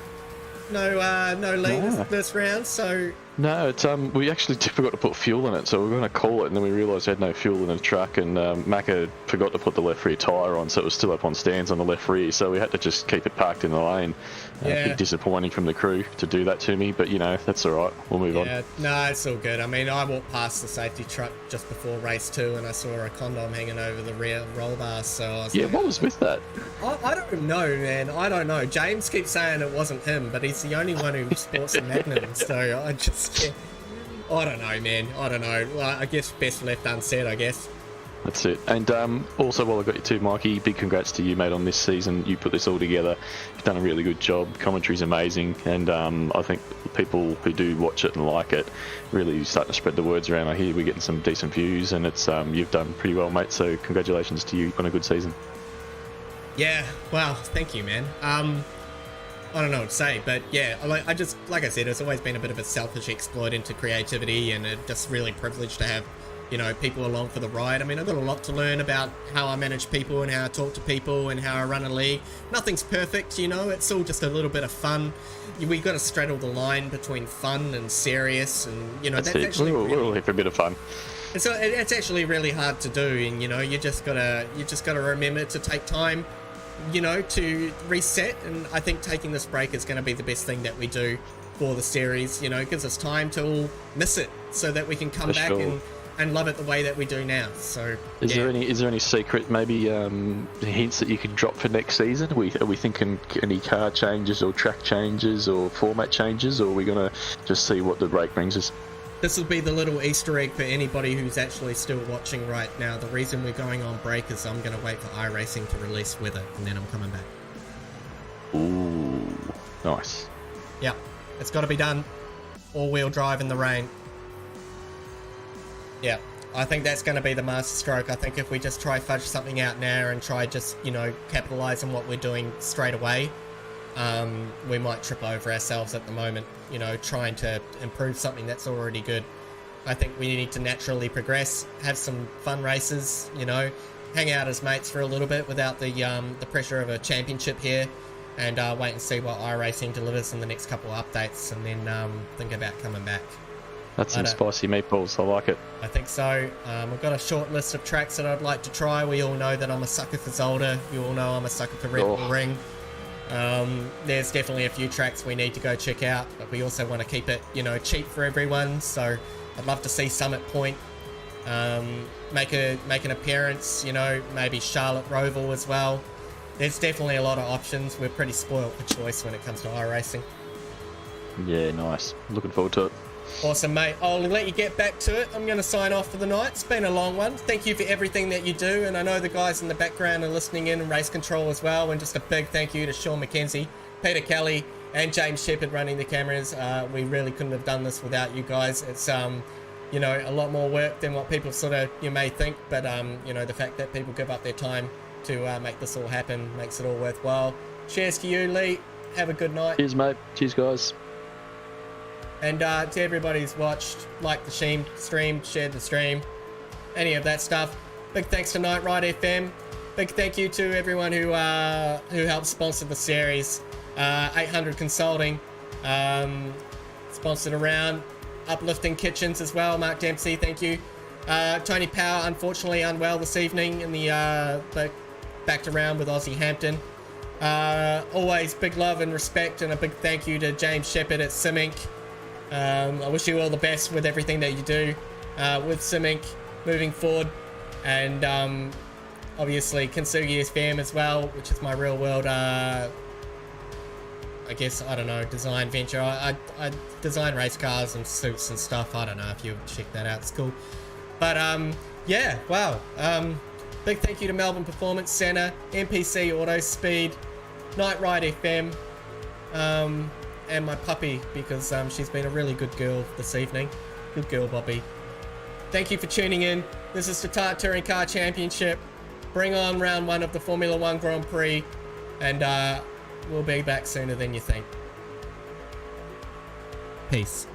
no lead this round. So No, it's we actually forgot to put fuel in it, so we were going to call it, and then we realised we had no fuel in the truck, and Macca forgot to put the left rear tyre on, so it was still up on stands on the left rear, so we had to just keep it parked in the lane. Yeah. Bit disappointing from the crew to do that to me, but you know, that's alright, we'll move on. Yeah, no, it's all good. I mean, I walked past the safety truck just before race 2 and I saw a condom hanging over the rear roll bar, so I was Yeah, like, what was with that? I don't know, man. I don't know. James keeps saying it wasn't him, but he's the only one who sports a Magnum, so I just... Yeah. I don't know, man. I don't know. Well, I guess best left unsaid, I guess. That's it. And also, while I got you too, Mikey, big congrats to you, mate, on this season. You put this all together. You've done a really good job. Commentary's amazing. And I think people who do watch it and like it really starting to spread the words around. I hear we're getting some decent views, and it's you've done pretty well, mate. So congratulations to you on a good season. Yeah, well, thank you, man. I don't know what to say, but yeah, like I said, it's always been a bit of a selfish exploit into creativity, and it's just really privileged to have, you know, people along for the ride. I mean, I've got a lot to learn about how I manage people and how I talk to people and how I run a league. Nothing's perfect, you know, it's all just a little bit of fun. We've got to straddle the line between fun and serious, and, you know, that's actually we're all here for a bit of fun. It's actually really hard to do, and, you know, you just gotta remember to take time, you know, to reset. And I think taking this break is going to be the best thing that we do for the series. You know, it gives us time to all miss it so that we can come back and love it the way that we do now. So is there any secret maybe hints that you can drop for next season? Are we thinking any car changes or track changes or format changes, or are we going to just see what the break brings us? This will be the little Easter egg for anybody who's actually still watching right now. The reason we're going on break is I'm going to wait for iRacing to release Weather, and then I'm coming back. Ooh, nice. Yeah, it's got to be done. All-wheel drive in the rain. Yeah, I think that's going to be the master stroke. I think if we just try fudge something out now and try just, you know, capitalise on what we're doing straight away, we might trip over ourselves at the moment, you know, trying to improve something that's already good. I think we need to naturally progress, have some fun races, you know, hang out as mates for a little bit without the pressure of a championship here, and wait and see what iRacing delivers in the next couple of updates, and then think about coming back. That's some spicy meatballs, I like it. I think so. I've got a short list of tracks that I'd like to try. We all know that I'm a sucker for Zolder. You all know I'm a sucker for Red Bull Ring. There's definitely a few tracks we need to go check out, but we also want to keep it, you know, cheap for everyone. So I'd love to see Summit Point make an appearance, you know, maybe Charlotte Roval as well. There's definitely a lot of options. We're pretty spoiled for choice when it comes to iRacing. Yeah, nice. Looking forward to it. Awesome, mate. I'll let you get back to it. I'm going to sign off for the night. It's been a long one. Thank you for everything that you do, and I know the guys in the background are listening in, and Race Control as well, and just a big thank you to Sean McKenzie, Peter Kelly, and James Shepherd running the cameras. We really couldn't have done this without you guys. It's, you know, a lot more work than what people sort of, you may think, but, you know, the fact that people give up their time to make this all happen makes it all worthwhile. Cheers to you, Lee. Have a good night. Cheers, mate. Cheers, guys. And to everybody who's watched, liked the stream, shared the stream, any of that stuff, big thanks to Night Ride FM. Big thank you to everyone who helped sponsor the series. 800 Consulting sponsored around. Uplifting Kitchens as well. Mark Dempsey, thank you. Tony Power, unfortunately unwell this evening in the backed around with Aussie Hampton. Always big love and respect, and a big thank you to James Shepherd at SimInc. I wish you all the best with everything that you do with SimInc moving forward, and obviously Kintsugi FM as well, which is my real world I guess, I don't know, design venture. I design race cars and suits and stuff. I don't know if you check that out, it's cool. But yeah, wow. Big thank you to Melbourne Performance Centre, NPC Auto Speed, Night Ride FM, and my puppy, because she's been a really good girl this evening. Good girl, Bobby. Thank you for tuning in. This is the Tart Touring Car Championship. Bring on round 1 of the Formula 1 Grand Prix, and we'll be back sooner than you think. Peace.